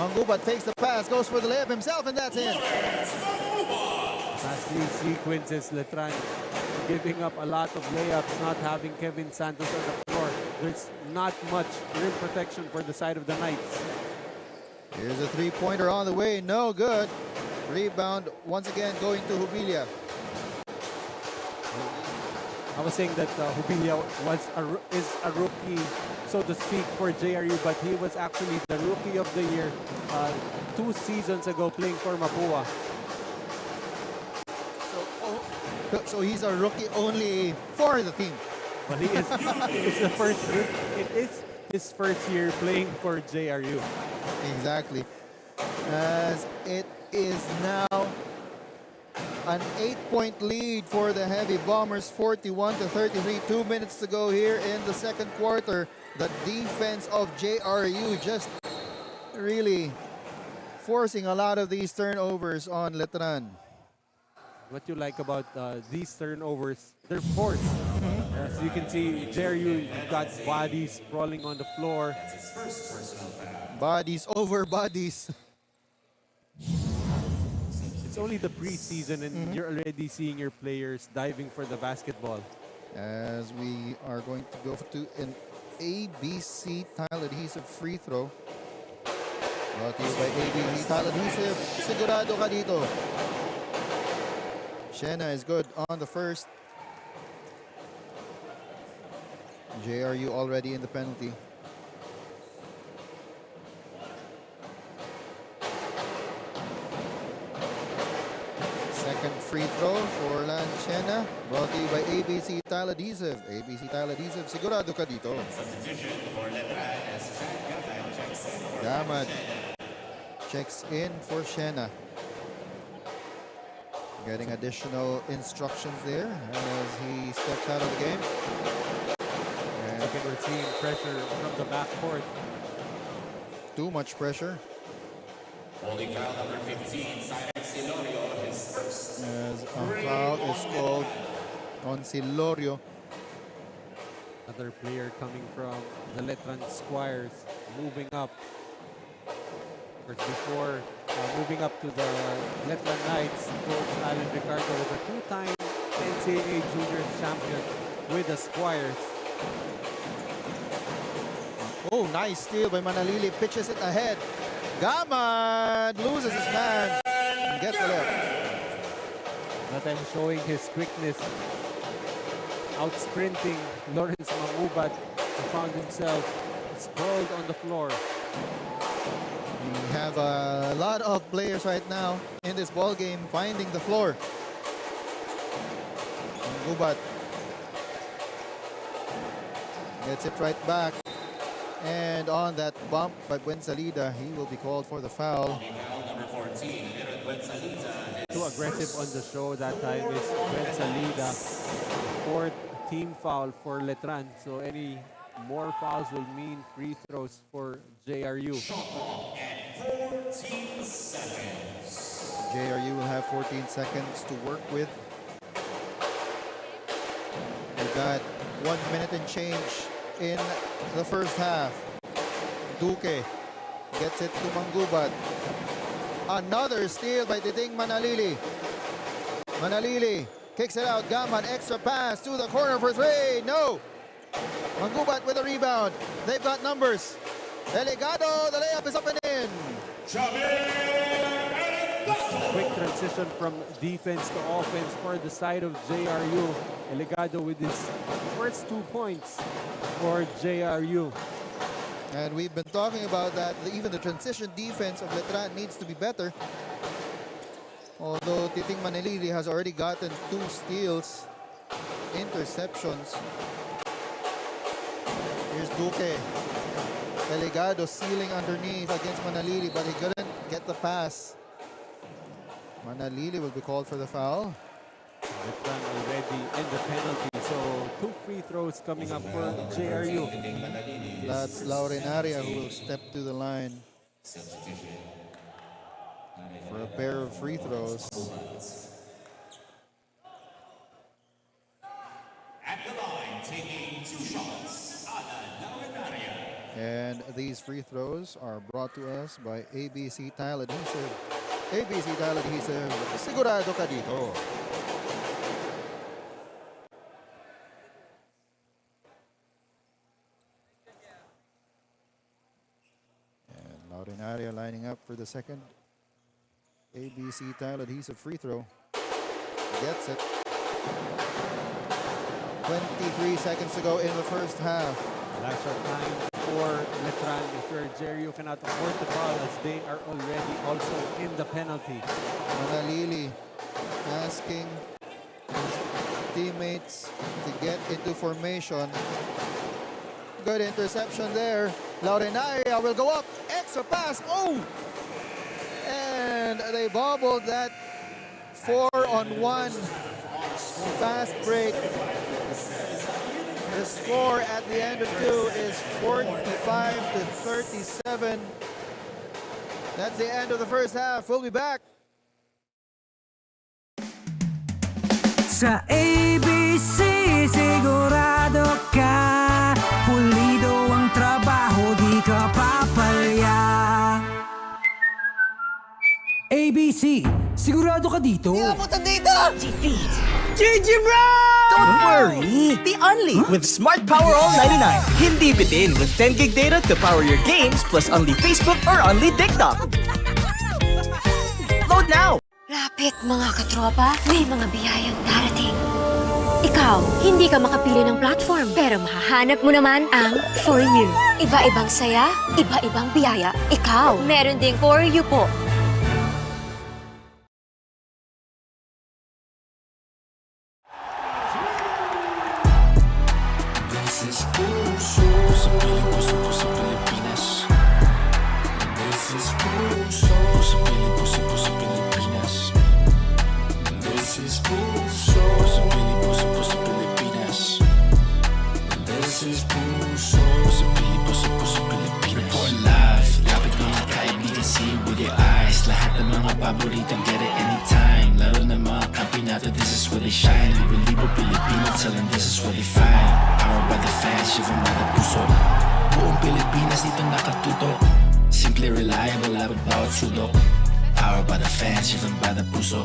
Mangubat takes the pass, goes for the layup himself, and that's in. Past 3 sequences, Letran giving up a lot of layups, not having Kevin Santos on the floor. There's not much rim protection for the side of the Knights. Here's a 3-pointer on the way, no good. Rebound once again going to Jubilia. I was saying that Jubilia is a rookie, so to speak, for JRU, but he was actually the Rookie of the Year 2 seasons ago playing for Mapua. So he's a rookie only for the team. But it is his first year playing for JRU. Exactly. As it is now an 8-point lead for the Heavy Bombers, 41 to 33. 2 minutes to go here in the second quarter. The defense of JRU just really forcing a lot of these turnovers on Letran. What you like about these turnovers, they're forced. As you can see, JRU got bodies sprawling on the floor. Bodies over bodies. It's only the preseason and you're already seeing your players diving for the basketball. As we are going to go to an ABC tile adhesive free throw. Brought to you by ABC tile adhesive. Sigurado ka dito. Shena is good on the first. JRU already in the penalty. Second free throw for Shena. Brought to you by ABC Tile Adhesive. ABC Tile Adhesive, sigurado ka dito. Damad checks in for Shena. Getting additional instructions there as he steps out of the game. And Again, we're seeing pressure from the backcourt. too much pressure. Holding foul number 15, Filoil, his first. As a foul is called on Silorio. Another player coming from the Letran Squires, moving up. Of course, before moving up to the Letran Knights, Coach Alan Ricardo was a two-time NCAA Junior champion with the Squires. Oh, nice steal by Manalili. Pitches it ahead. Gaman loses his man and gets the left. That time showing his quickness, out-sprinting Lawrence Mangubat, who found himself sprawled on the floor. We have a lot of players right now in this ball game finding the floor. Mangubat gets it right back. And on that bump by Buensalida, he will be called for the foul. Too aggressive on the show that time is Buensalida. Fourth team foul for Letran. So any more fouls will mean free throws for JRU. JRU will have 14 seconds to work with. We got 1 minute and change in the first half. Duque gets it to Mangubat. Another steal by Titing Manalili. Manalili kicks it out. Gaman, extra pass to the corner for three. No. Mangubat with a rebound. They've got numbers. Delegado, the layup is up and in. Quick transition from defense to offense for the side of JRU. Eligado with his first 2 points for JRU. And we've been talking about that. Even the transition defense of Letran needs to be better. Although Titing Manalili has already gotten 2 steals, interceptions. Here's Duque. Delegado sealing underneath against Manalili, but he couldn't get the pass. Manalili will be called for the foul. Letran already in the penalty. So 2 free throws coming up for JRU. That's Laurenaria who will step to the line for a pair of free throws. At the line, taking 2 shots, Laurenaria. And these free throws are brought to us by ABC Tile Adhesive. ABC Tile Adhesive, sigurado ka dito. And Laurenaria lining up for the second ABC Tile Adhesive free throw. Gets it. 23 seconds to go in the first half. Last shot time for Letran. If you're JRU, cannot afford the foul as they are already also in the penalty. Manalili asking his teammates to get into formation. Good interception there. Laurenaria will go up. Extra pass. Oh! And they bobbled that 4-on-1 fast break. The score at the end of 2 is 45-37. That's the end of the first half. We'll be back. Sa ABC, sigurado ka. Pulido ang trabaho, di ka papalya. ABC, sigurado ka dito. Don't worry! The Only with Smart Power All 99. Hindi bitin with 10 gig data to power your games plus only Facebook or only TikTok. Load now! Lapit mga katropa, may mga biyayang darating. Ikaw, hindi ka makapili ng platform, pero mahahanap mo naman ang For You. Iba-ibang saya, iba-ibang biyaya. Ikaw, meron ding For You po. This is puso sa puso sa Pilipinas. This is puso sa puso sa Pilipinas. This or love. Lapit mga kaibigan, see it with your eyes. Lahat ng mga paboritong get it anytime. Laro ng mga kampi nato, this is where they shine. Libo-libo Pilipino, tell them this is where they find. Powered by the fans, shiver by the puso. Buong Pilipinas dito nakatuto. Simply reliable, labot bawat sulok. Powered by the fans, shiver by the puso.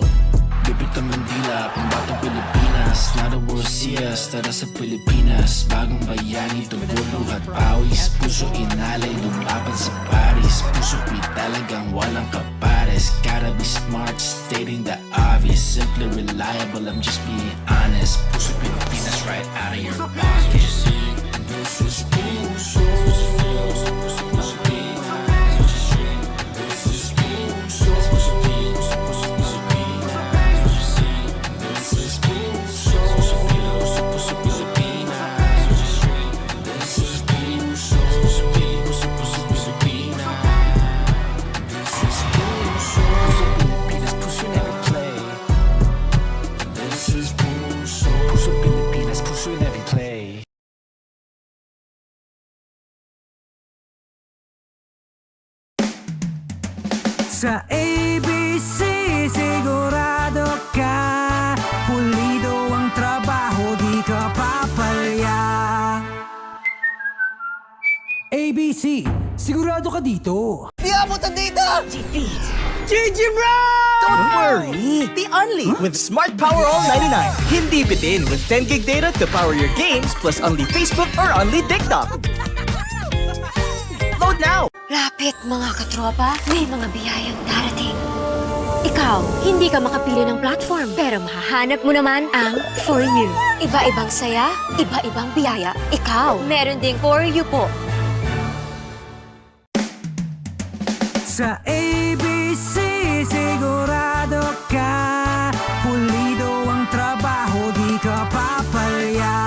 Bibit ang Mandila, pambatang Pilipinas. Now the world see us, tara sa Pilipinas. Bagong bayani, tubo, luhat, pawis. Puso inalay, lumaban sa Paris. Puso talagang walang kapares. Gotta be smart, stating the obvious. Simply reliable, I'm just being honest. Puso Pilipinas, right out of your pocket. This is puso. Sa ABC, sigurado ka. Pulido ang trabaho, di ka papalya. ABC, sigurado ka dito. Di abutan dito! GG bro! Don't worry! The Only with Smart Power All 99. Hindi bitin with 10 gig data to power your games plus only Facebook or only TikTok. Load now! Lapit mga katropa, may mga biyayang darating. Ikaw, hindi ka makapili ng platform, pero mahahanap mo naman ang For You. Iba-ibang saya, iba-ibang biyaya. Ikaw, meron ding For You po. Sa ABC, sigurado ka. Pulido ang trabaho, di ka papalya.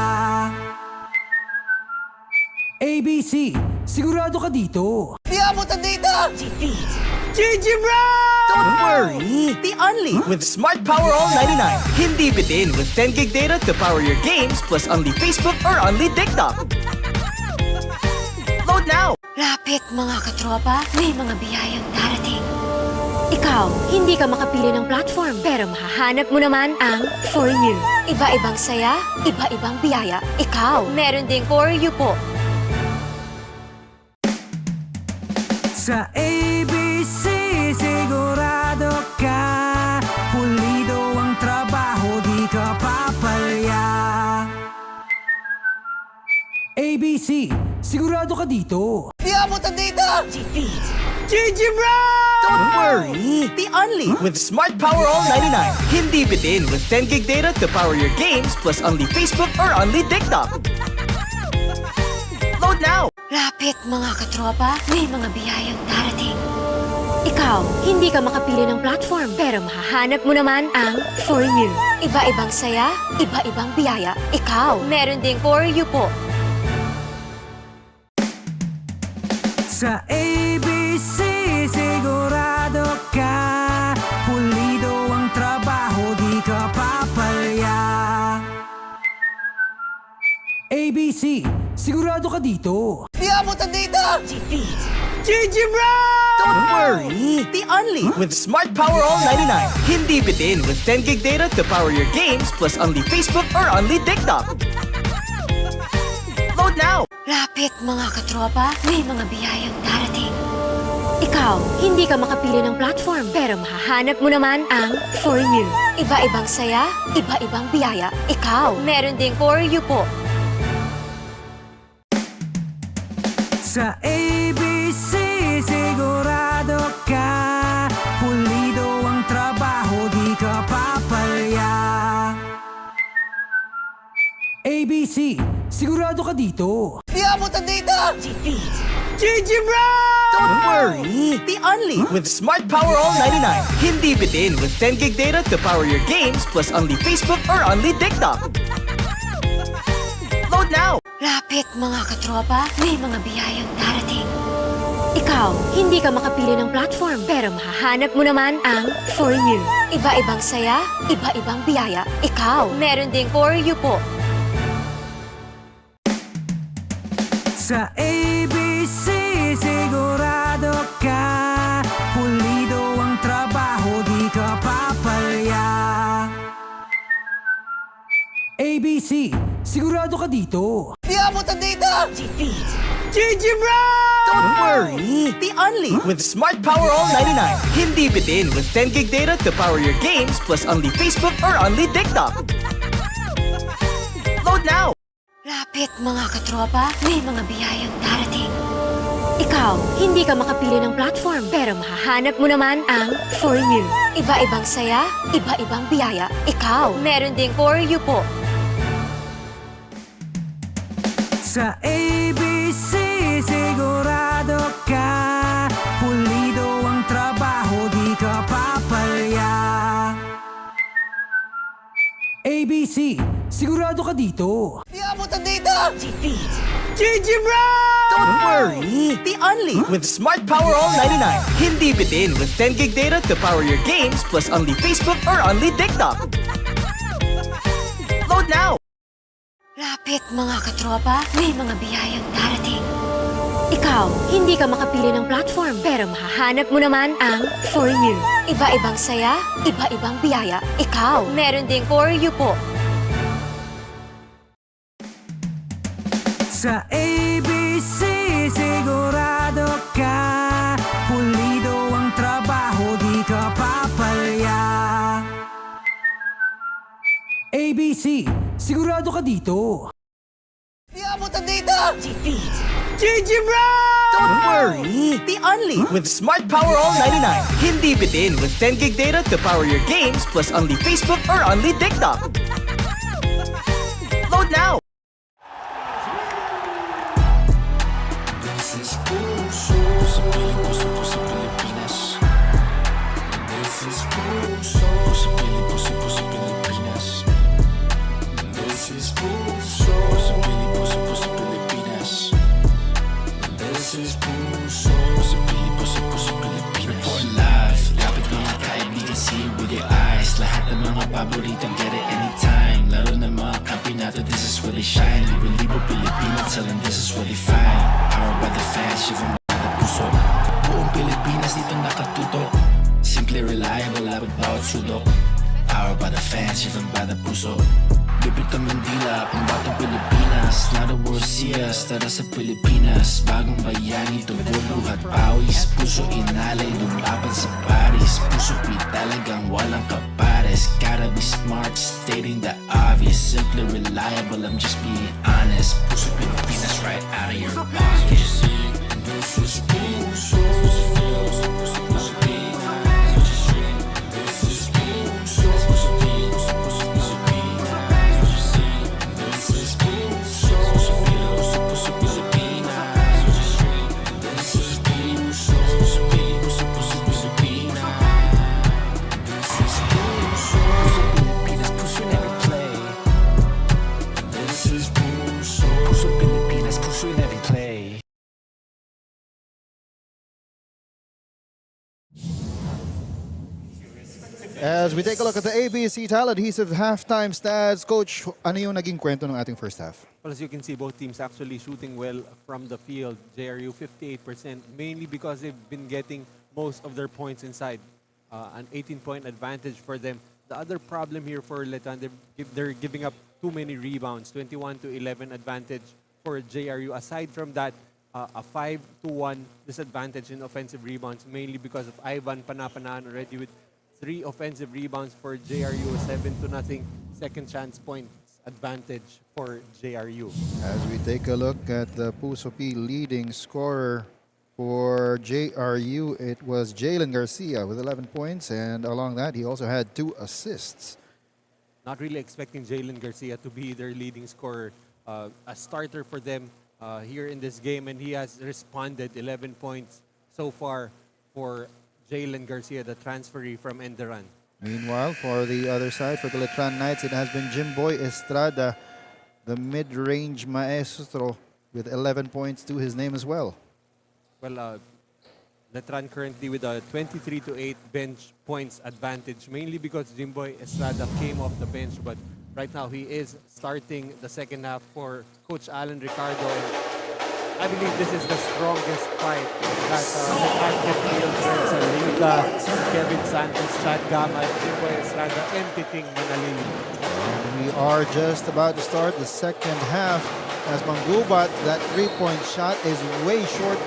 ABC, sigurado ka dito. Di abutan dito! GG bro! Don't worry! The Only with Smart Power All 99. Hindi bitin with 10 gig data to power your games plus only Facebook or only TikTok. Load now! Lapit mga katropa, may mga biyayang darating. Ikaw, hindi ka makapili ng platform, pero mahahanap mo naman ang For You. Iba-ibang saya, iba-ibang biyaya. Ikaw, meron ding For You po. Sa ABC, sigurado ka. Pulido ang trabaho, di ka papalya. ABC, sigurado ka dito. Di abutan dito! GG bro! Don't worry! The Only with Smart Power All 99. Hindi bitin with 10 gig data to power your games plus only Facebook or only TikTok. Load now! Lapit mga katropa, may mga biyayang darating. Ikaw, hindi ka makapili ng platform, pero mahahanap mo naman ang For You. Iba-ibang saya, iba-ibang biyaya. Ikaw, meron ding For You po. Sa ABC, sigurado ka. Pulido ang trabaho, di ka papalya. ABC, sigurado ka dito. Di abutan dito! GG bro! Don't worry! The Only with Smart Power All 99. Hindi bitin with 10 gig data to power your games plus only Facebook or only TikTok. Load now! Lapit mga katropa, may mga biyayang darating. Ikaw, hindi ka makapili ng platform, pero mahahanap mo naman ang For You. Iba-ibang saya, iba-ibang biyaya. Ikaw, meron ding For You po. Sa ABC, sigurado ka. Pulido ang trabaho, di ka papalya. ABC, sigurado ka dito. Di abutan dito! GG bro! Don't worry! The Only with Smart Power All 99. Hindi bitin with 10 gig data to power your games plus only Facebook or only TikTok. Load now! Lapit mga katropa, may mga biyayang darating. Ikaw, hindi ka makapili ng platform, pero mahahanap mo naman ang For You. Iba-ibang saya, iba-ibang biyaya. Ikaw, meron ding For You po. Sa ABC, sigurado ka. Pulido ang trabaho, di ka papalya. ABC, sigurado ka dito. Di abutan dito! Defeat! GG bro! Don't worry! The only with Smart Power All 99. Hindi bitin with 10 gig data to power your games plus only Facebook or only TikTok. Load now! Lapit mga katropa, may mga biyayang darating. Ikaw, hindi ka makapili ng platform, pero mahahanap mo naman ang For You. Iba-ibang saya, iba-ibang biyaya. Ikaw, meron ding For You po. Sa ABC, sigurado ka. Pulido ang trabaho, di ka papalya. ABC, sigurado ka dito. Di abutan dito! Defeat! GG bro! Don't worry! The only with Smart Power All 99. Hindi bitin with 10 gig data to power your games plus only Facebook or only TikTok. Load now! Lapit mga katropa, may mga biyayang darating. Ikaw, hindi ka makapili ng platform, pero mahahanap mo naman ang For You. Iba-ibang saya, iba-ibang biyaya. Ikaw, meron ding For You po. Sa ABC, sigurado ka. Pulido ang trabaho, di ka papalya. ABC, sigurado ka dito. Di abutan dito! Defeat! GG bro! Don't worry! The only with Smart Power All 99. Hindi bitin with 10 gig data to power your games plus only Facebook or only TikTok. Load now! This is puso sa Puso sa Pilipinas. This is puso sa Puso Pilipinas. This is puso sa Puso Pilipinas. This is puso sa Puso Pilipinas. Report live, lapit mga kaibigan, see with your eyes. Lahat ng mga paboritong get it anytime. Laro ng mga kampi nato, this is where they shine. Libo Pilipino, tell them this is where they find. Powered by the fans, shiver by the puso. Buong Pilipinas dito nakatutok. Simply reliable, labot bawat sulok. Powered by the fans, shiver by the puso. Bibit ang Mandila, pambatang Pilipinas. Now the world see us, tara sa Pilipinas. Bagong bayani, tugon, luhat, pawis. Puso inalay, lumaban sa Paris. Puso talagang walang kapares. Gotta be smart, stating the obvious. Simply reliable, I'm just being honest. Puso Pilipinas, right out of your pocket. This is puso. As we take a look at the ABC Tile Adhesive halftime stats, Coach, ano yung naging kwento ng ating first half? Well, as you can see, both teams actually shooting well from the field. JRU 58%, mainly because they've been getting most of their points inside. An 18-point advantage for them. The other problem here for Letran, they're giving up too many rebounds. 21-11 advantage for JRU. Aside from that, a 5-1 disadvantage in offensive rebounds, mainly because of Ivan Panapanaan already with 3 offensive rebounds for JRU, 7-0 second chance points advantage for JRU. As we take a look at the Puso P leading scorer for JRU, it was Jalen Garcia with 11 points, and along that, he also had 2 assists. Not really expecting Jalen Garcia to be their leading scorer, a starter for them here in this game, and he has responded. 11 points so far for Jalen Garcia, the transferee from Enderan. Meanwhile, for the other side, for the Letran Knights, it has been Jimboy Estrada, the mid-range maestro, with 11 points to his name as well. Well, Letran currently with a 23-8 bench points advantage, mainly because Jimboy Estrada came off the bench, but right now he is starting the second half for Coach Alan Ricardo. And I believe this is the strongest fight that Letran can field with Salida, Kevin Santos, Chad Gama, Jimbo Estrada, and Titing Manalili. We are just about to start the second half as Manggubat, that three-point shot is way short.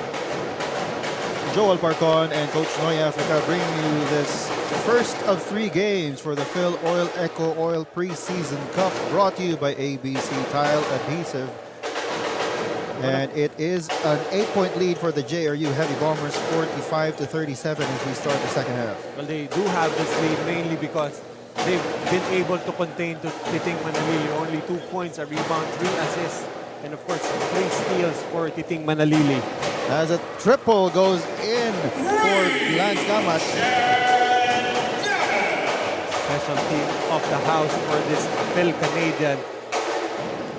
Joel Parcon and Coach Noy Africa bringing you this first of 3 games for the Filoil EcoOil Preseason Cup, brought to you by ABC Tile Adhesive. And it is an 8-point lead for the JRU Heavy Bombers, 45-37 as we start the second half. Well, they do have this lead mainly because they've been able to contain to Titing Manalili. Only 2 points, a rebound, 3 assists, and of course 3 steals for Titing Manalili. As a triple goes in for Lance Gamat. Special team of the house for this Phil Canadian.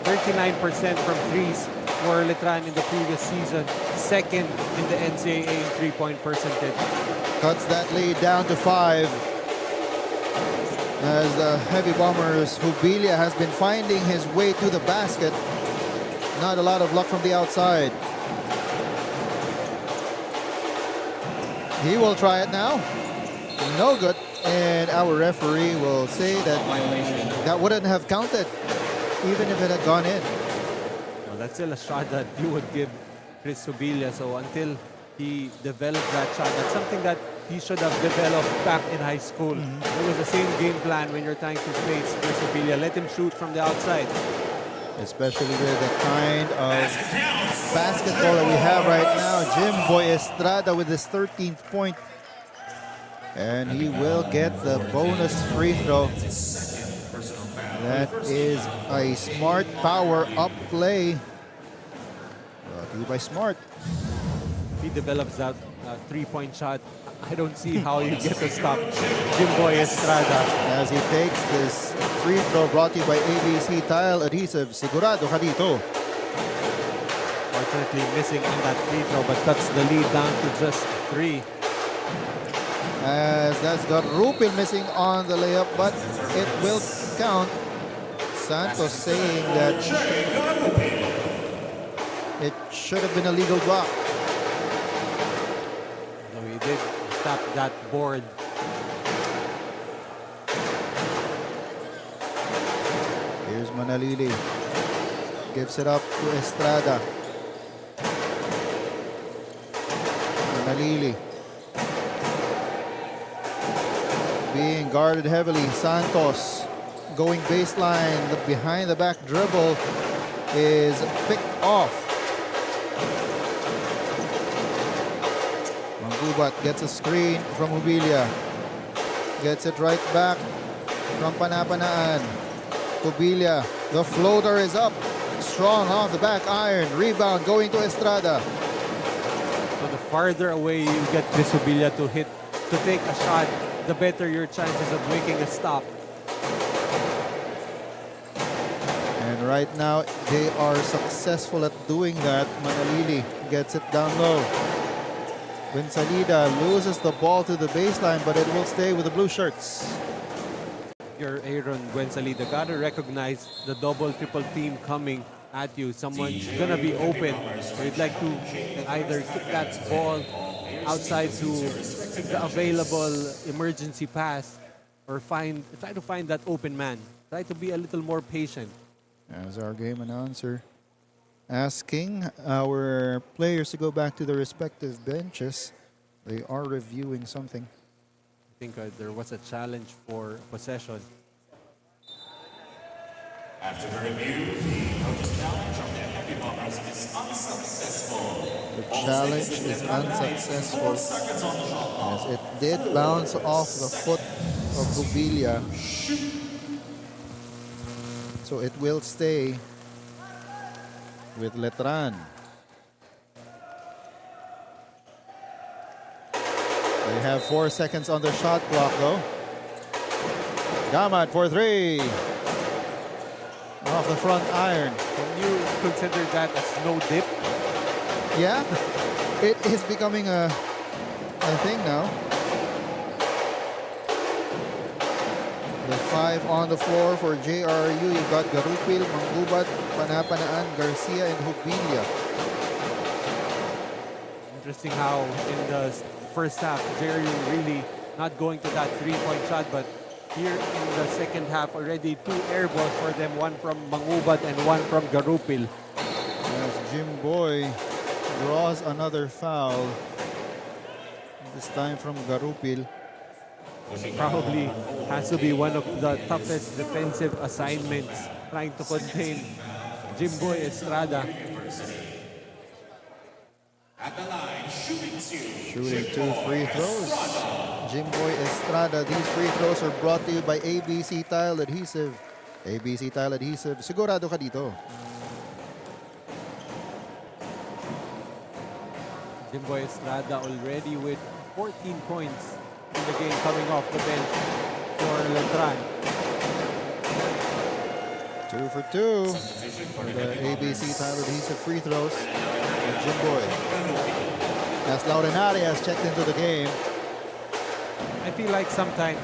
39% from threes for Letran in the previous season. Second in the NCAA in three-point percentage. Cuts that lead down to 5. As the Heavy Bombers, Hubilia has been finding his way to the basket. Not a lot of luck from the outside. He will try it now. No good. And our referee will say that that wouldn't have counted even if it had gone in. Well, that's still a shot that you would give Chris Hubilia. So until he developed that shot, that's something that he should have developed back in high school. It was the same game plan when you're trying to face Chris Hubilia. Let him shoot from the outside. Especially with the kind of basketball that we have right now. Jimbo Estrada with his 13th point. And he will get the bonus free throw. That is a smart power-up play. Brought to you by Smart. If he develops that three-point shot, I don't see how you get to stop Jimbo Estrada. As he takes this free throw brought to you by ABC Tile Adhesive. Sigurado ka dito. Fortunately missing on that free throw, but cuts the lead down to just 3. As that's got Rupil missing on the layup, but it will count. Santos saying that it should have been a legal block. So he did tap that board. Here's Manalili. Gives it up to Estrada. Manalili. Being guarded heavily. Santos going baseline. The behind the back dribble is picked off. Manggubat gets a screen from Hubilia. Gets it right back from Panapanaan. Hubilia, the floater is up. Strong off the back iron. Rebound going to Estrada. So the farther away you get Chris Hubilia to take a shot, the better your chances of making a stop. And right now, they are successful at doing that. Manalili gets it down low. Salida loses the ball to the baseline, but it will stay with the blue shirts. Your Aaron Buensalida gotta recognize the double, triple team coming at you. Someone's gonna be open. You'd like to either kick that ball outside to the available emergency pass or try to find that open man. Try to be a little more patient. As our game announcer asking our players to go back to their respective benches. They are reviewing something. I think there was a challenge for possession. After the review, the coach's challenge of the Heavy Bombers is unsuccessful. The challenge is unsuccessful as it did bounce off the foot of Hubilia. So it will stay with Letran. They have 4 seconds on the shot clock though. Gamat for 3. Off the front iron. Can you consider that as no dip? Yeah, it is becoming a thing now. The 5 on the floor for JRU. You've got Garupil, Manggubat, Panapanaan, Garcia, and Hubilia. interesting how in the first half, JRU really not going to that three-point shot, but here in the second half, already 2 air balls for them, one from Mangubad and one from Garupil. As Jim Boy draws another foul, this time from Garupil. Probably has to be one of the toughest defensive assignments, trying to contain Jimboy Estrada. Shooting 2 free throws. Jim Boy Estrada. These free throws are brought to you by ABC Tile Adhesive. ABC Tile Adhesive. Sigurado ka dito. Jimboy Estrada already with 14 points in the game coming off the bench for Letran. 2 for 2 for the ABC Tile Adhesive free throws. And Jim Boy. As Laurenari has checked into the game. I feel like sometimes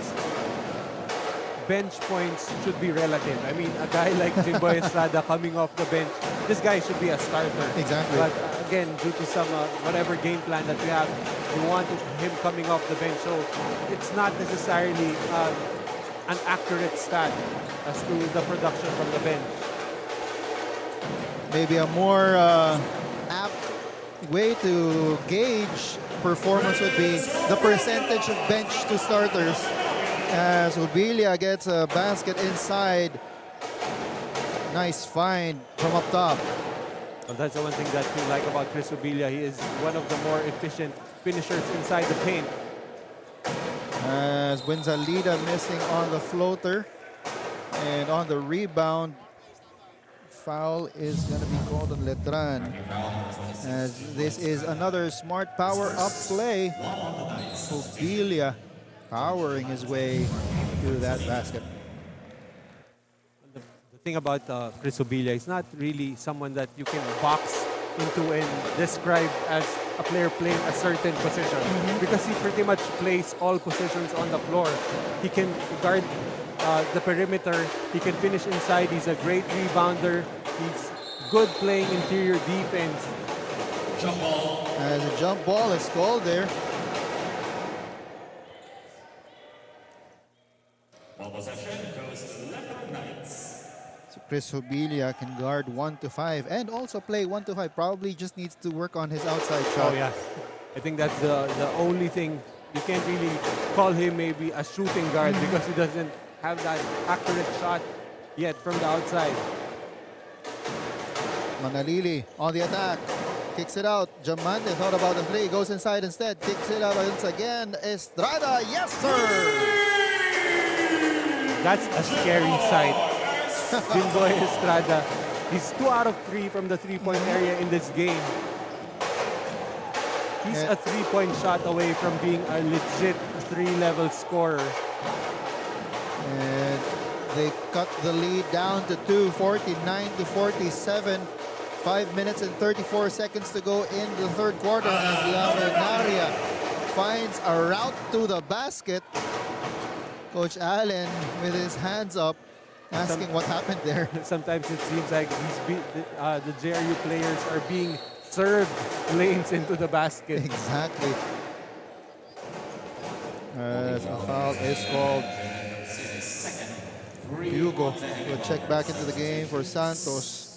bench points should be relative. I mean, a guy like Jimboy Estrada coming off the bench, this guy should be a starter. Exactly. But again, due to some whatever game plan that we have, you want him coming off the bench. So it's not necessarily an accurate stat as to the production from the bench. Maybe a more apt way to gauge performance would be the percentage of bench to starters. As Ubilia gets a basket inside. Nice find from up top. Well, that's the one thing that we like about Chris Ubilia. He is one of the more efficient finishers inside the paint. As Buenzalida missing on the floater. And on the rebound, foul is going to be called on Letran. As this is another smart power up play. Ubilia powering his way to that basket. The thing about Chris Ubilia, he's not really someone that you can box into and describe as a player playing a certain position, because he pretty much plays all positions on the floor. He can guard the perimeter, he can finish inside, he's a great rebounder, he's good playing interior defense. As a jump ball is called there. So Chris Ubilia can guard 1 to 5 and also play 1 to 5. Probably just needs to work on his outside shot. Oh yeah, I think that's the only thing. You can't really call him maybe a shooting guard because he doesn't have that accurate shot yet from the outside. Manalili on the attack. Kicks it out. Jamante thought about the 3. Goes inside instead. Kicks it out once again. Estrada. Yes, sir. That's a scary sight. Jimboy Estrada. He's 2 out of 3 from the 3-point area in this game. He's a 3-point shot away from being a legit 3-level scorer. And they cut the lead down to 2, 49 to 47. 5 minutes and 34 seconds to go in the third quarter as Laurenaria finds a route to the basket. Coach Allen with his hands up asking what happened there. Sometimes it seems like the JRU players are being served lanes into the basket. Exactly. As a foul is called. Hugo will check back into the game for Santos.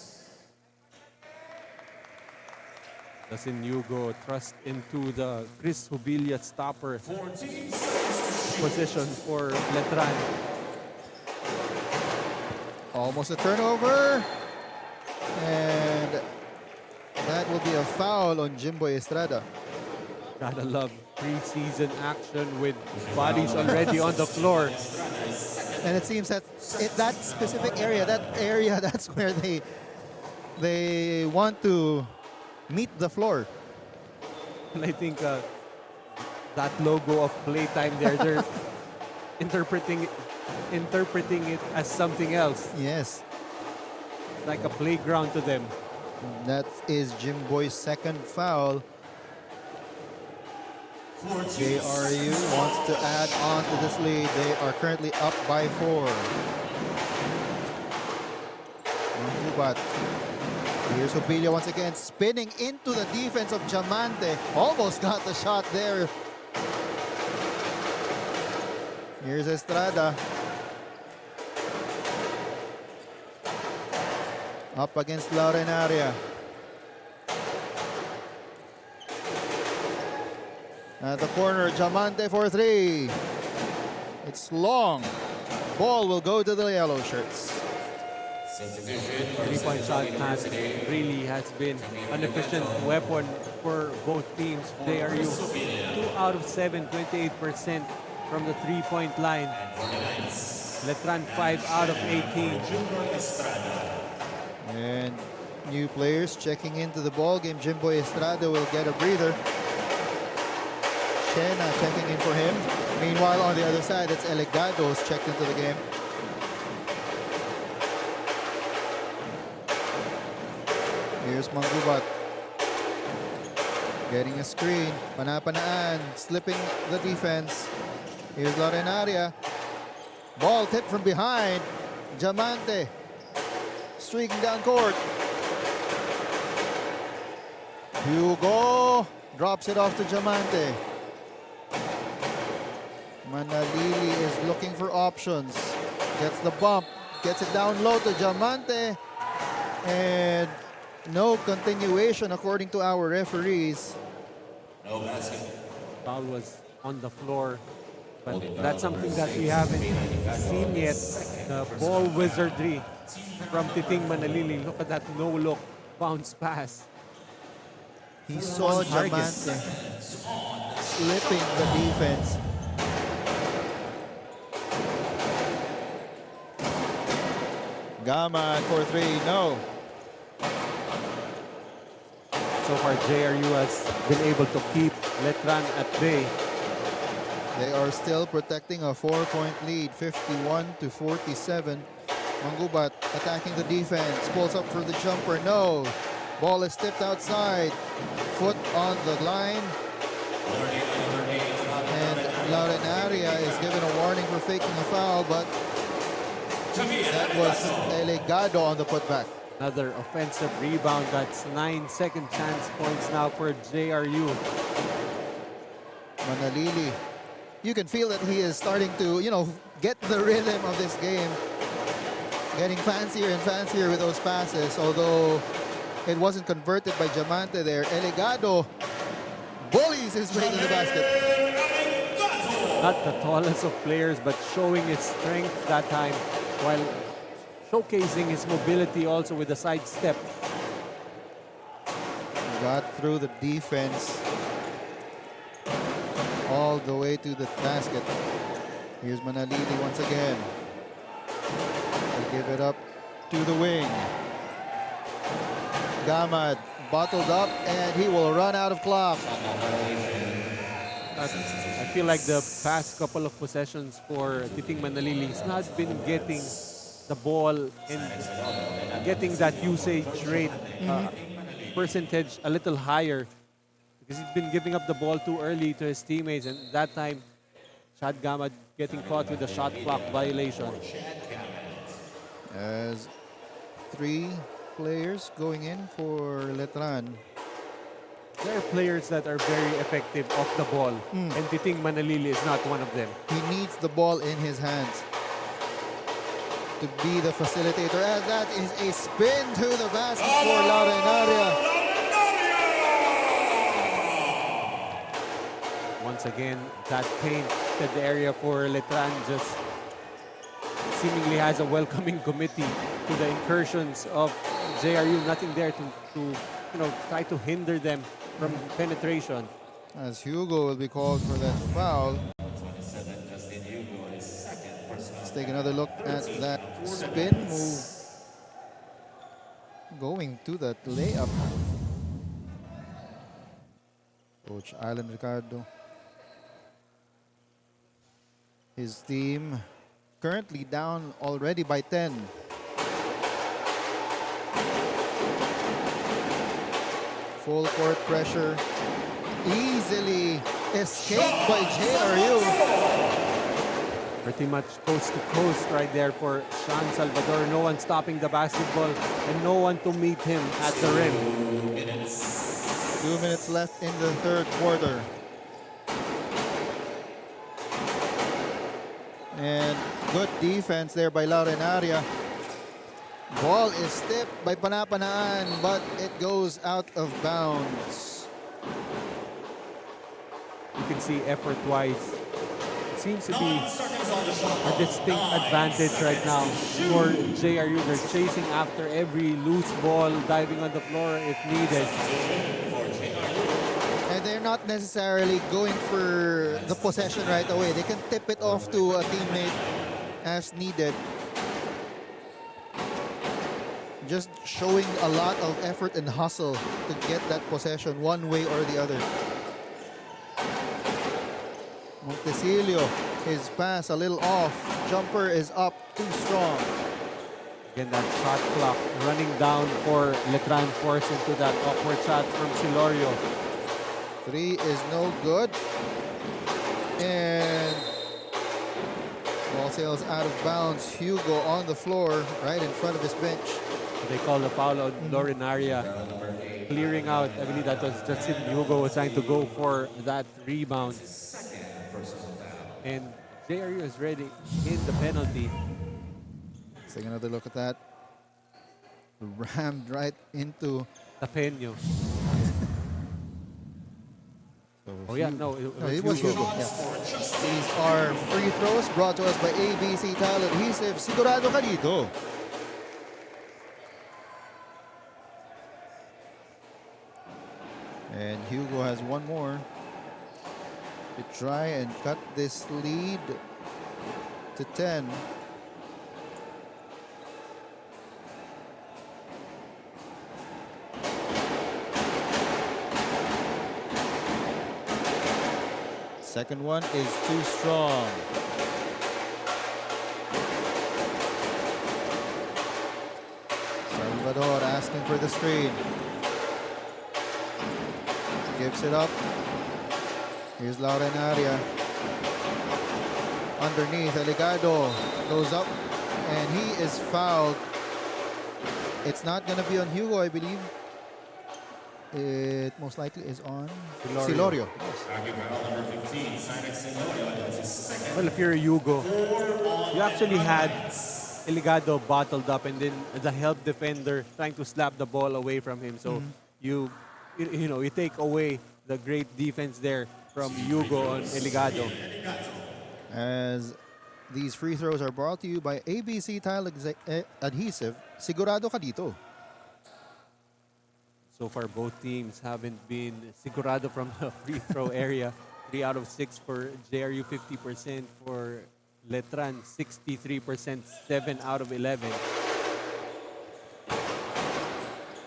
Doesn't Hugo trust into the Chris Ubilia stopper position for Letran? Almost a turnover. And that will be a foul on Jimboy Estrada. Gotta love preseason action with bodies already on the floor. And it seems that that specific area, that's where they want to meet the floor. And I think that logo of playtime there, they're interpreting it as something else, Yes. like a playground to them. That is Jimboy's second foul. JRU wants to add on to this lead. They are currently up by 4. Mangubad Here's Obilio once again, spinning into the defense of Diamante. Almost got the shot there. Here's Estrada. Up against Laurenaria. At the corner, Diamante for three. It's long. Ball will go to the yellow shirts. Three-point shot really has been an efficient weapon for both teams. JRU 2 out of 7, 28% from the three-point line. Letran 5 out of 18. And new players checking into the ball game. Jimbo Estrada will get a breather. Shena checking in for him. Meanwhile, on the other side, it's Elegados checked into the game. Here's Manggubat. Getting a screen. Panapanaan. Slipping the defense. Here's Laurenaria. Ball tipped from behind. Diamante. Streaking down court. Hugo drops it off to Diamante. Manalili is looking for options. Gets the bump. Gets it down low to Diamante. And no continuation according to our referees. Foul was on the floor, but that's something that we haven't seen yet. The ball wizardry from Titing Manalili. Look at that no-look bounce pass. He saw Diamante slipping the defense. Gama for three, no. So far, JRU has been able to keep Letran at bay. They are still protecting a 4-point lead, 51-47. Manggubat attacking the defense, pulls up for the jumper, no. Ball is tipped outside, foot on the line. And Laurenaria is given a warning for faking a foul, but that was Elegado on the putback. Another offensive rebound. That's 9 second chance points now for JRU. Manalili, you can feel that he is starting to, get the rhythm of this game. Getting fancier and fancier with those passes, although it wasn't converted by Diamante there. Elegado bullies his way to the basket. Not the tallest of players, but showing his strength that time while showcasing his mobility also with a side step. Got through the defense all the way to the basket. Here's Manalili once again. They give it up to the wing. Gamad bottled up and he will run out of clock. I feel like the past couple of possessions for Titing Manalili, he's not been getting the ball and getting that usage rate percentage a little higher because he's been giving up the ball too early to his teammates, and that time Shad Gamad getting caught with a shot clock violation. As 3 players going in for Letran. There are players that are very effective off the ball, and Titing Manalili is not one of them. He needs the ball in his hands to be the facilitator. And that is a spin to the basket for Laurenaria. Once again, that painted area for Letran just seemingly has a welcoming committee to the incursions of JRU. Nothing there to try to hinder them from penetration. As Hugo will be called for that foul. Let's take another look at that spin move. Going to that layup. Coach Alan Ricardo. His team currently down already by 10. Full court pressure. Easily escaped by JRU. Pretty much coast to coast right there for Sean Salvador. No one stopping the basketball and no one to meet him at the rim. 2 minutes left in the third quarter. And good defense there by Laurenaria. Ball is tipped by Panapanaan, but it goes out of bounds. You can see effort-wise, it seems to be a distinct advantage right now for JRU. They're chasing after every loose ball, diving on the floor if needed. And they're not necessarily going for the possession right away. They can tip it off to a teammate as needed. Just showing a lot of effort and hustle to get that possession one way or the other. Montecillo, his pass a little off. Jumper is up, too strong. Again, that shot clock running down for Letran, forced into that awkward shot from Silorio. 3 is no good. And ball sails out of bounds. Hugo on the floor right in front of his bench. They call the foul on Laurenaria. Clearing out, I believe that was Justin Hugo was trying to go for that rebound. And JRU is ready in the penalty. Let's take another look at that. Rammed right into... Tapeño. Oh yeah, no, It was Hugo. Yeah. These are free throws brought to us by ABC Tile Adhesive. Sigurado ka dito. And Hugo has one more to try and cut this lead to 10. Second one is too strong. Salvador asking for the screen. Gives it up. Here's Laurenaria. Underneath, Eligado goes up and he is fouled. It's not going to be on Hugo, I believe. It most likely is on Silorio. Well, if you're a Hugo, you actually had Eligado bottled up and then the help defender trying to slap the ball away from him. So you take away the great defense there from Hugo on Eligado. As these free throws are brought to you by ABC Tile Adhesive, sigurado ka dito. So far, both teams haven't been sigurado from the free throw area. 3 out of 6 for JRU, 50% for Letran, 63%, 7 out of 11.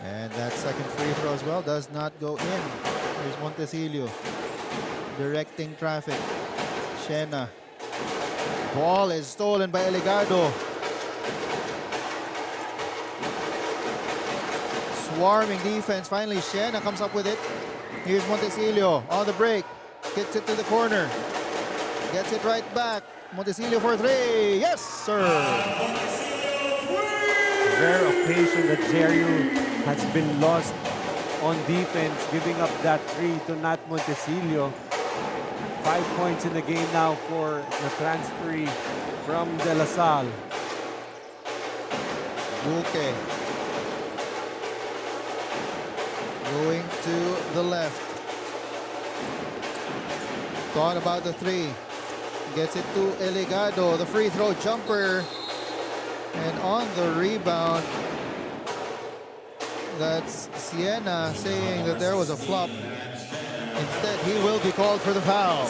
And that second free throw as well does not go in. Here's Montecillo directing traffic. Shena. Ball is stolen by Eligado. Swarming defense. Finally, Shena comes up with it. Here's Montecillo on the break. Gets it to the corner. Gets it right back. Montecillo for 3. Yes, sir. Rare occasion that JRU has been lost on defense, giving up that 3 to Nat Montecillo. 5 points in the game now for the transferee from De La Salle. Buke. Going to the left. Thought about the 3. Gets it to Eligado. The free throw jumper. And on the rebound, that's Siena saying that there was a flop. Instead, he will be called for the foul.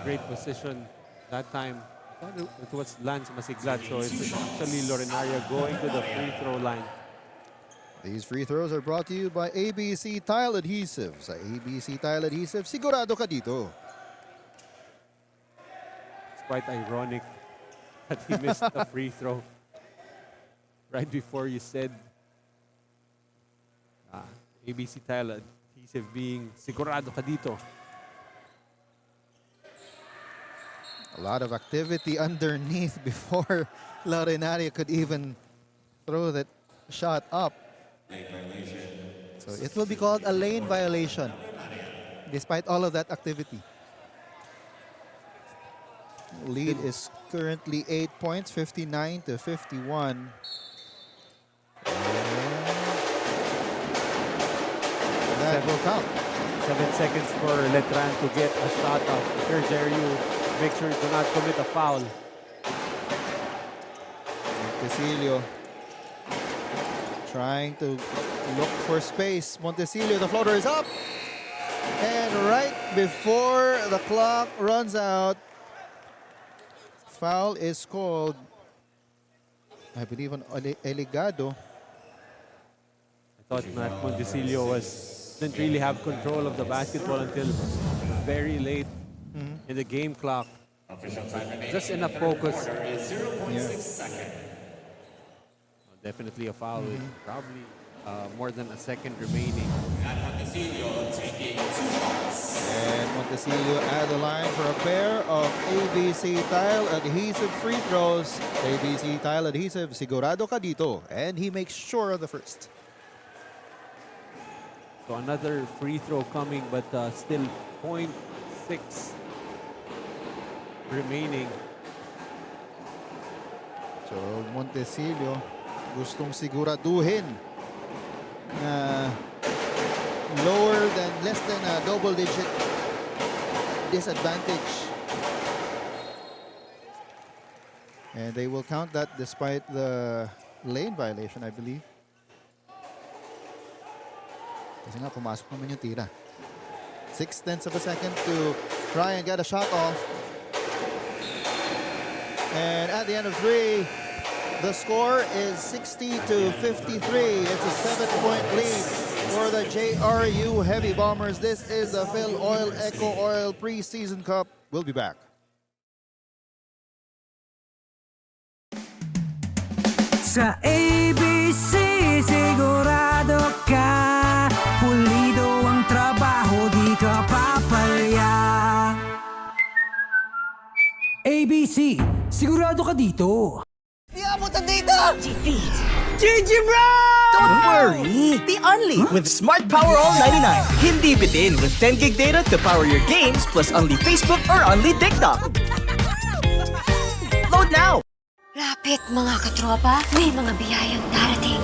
Great position that time. I thought it was Lance Masiglat, so it's actually Laurenaria going to the free throw line. These free throws are brought to you by ABC Tile Adhesive. Sa ABC Tile Adhesive, sigurado ka dito. It's quite ironic that he missed a free throw right before you said ABC Tile Adhesive being sigurado ka dito. A lot of activity underneath before Laurinaria could even throw that shot up. So it will be called a lane violation despite all of that activity. Lead is currently 8 points, 59 to 51. That will count. 7 seconds for Letran to get a shot off. If you're JRU, make sure do not commit a foul. Montecillo trying to look for space. Montecillo, the floater is up. And right before the clock runs out, foul is called, I believe, on Eligado. I thought that Montecillo didn't really have control of the basketball until very late in the game clock. Just enough focus. Definitely a foul with probably more than a second remaining. And Montecillo at the line for a pair of ABC tile adhesive free throws. ABC tile adhesive, sigurado ka dito. And he makes sure of the first. So another free throw coming, but still 0.6 remaining. So Montecillo gustong siguraduhin na less than a double-digit disadvantage. And they will count that despite the lane violation, I believe. Kasi nga, pumasok naman yung tira. 0.6 of a second to try and get a shot off. And at the end of 3, the score is 60 to 53. It's a 7-point lead for the JRU Heavy Bombers. This is the Filoil EcoOil Preseason Cup. We'll be back. Sa ABC, sigurado ka, pulido ang trabaho, di ka papalya. ABC, sigurado ka dito. Defeat. Don't worry! The Only with Smart Power All 99. Hindi bitin with 10 gig data to power your games plus only Facebook or only TikTok. Load now! Lapit mga katropa, may mga biyayang darating.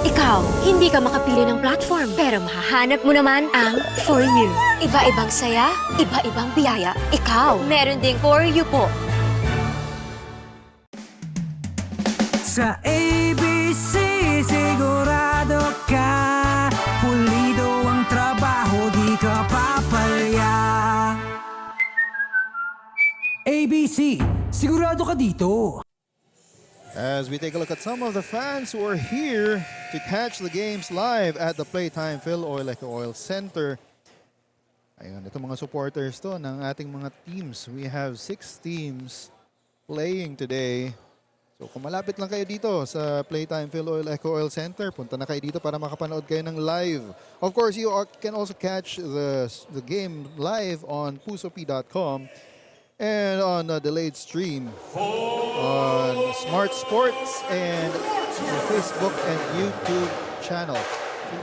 Ikaw, hindi ka makapili ng platform, pero mahahanap mo naman ang For You. Iba-ibang saya, iba-ibang biyaya. Ikaw, meron ding For You po. Sa ABC, sigurado ka, pulido ang trabaho, di ka papalya. ABC, sigurado ka dito. As we take a look at some of the fans who are here to catch the games live at the Playtime Filoil EcoOil Center. Ayun, ito mga supporters to ng ating mga teams. We have 6 teams playing today. So kung malapit lang kayo dito sa Playtime Filoil EcoOil Center, punta na kayo dito para makapanood kayo ng live. Of course, you can also catch the game live on pusop.com and on a delayed stream on Smart Sports and the Facebook and YouTube channel.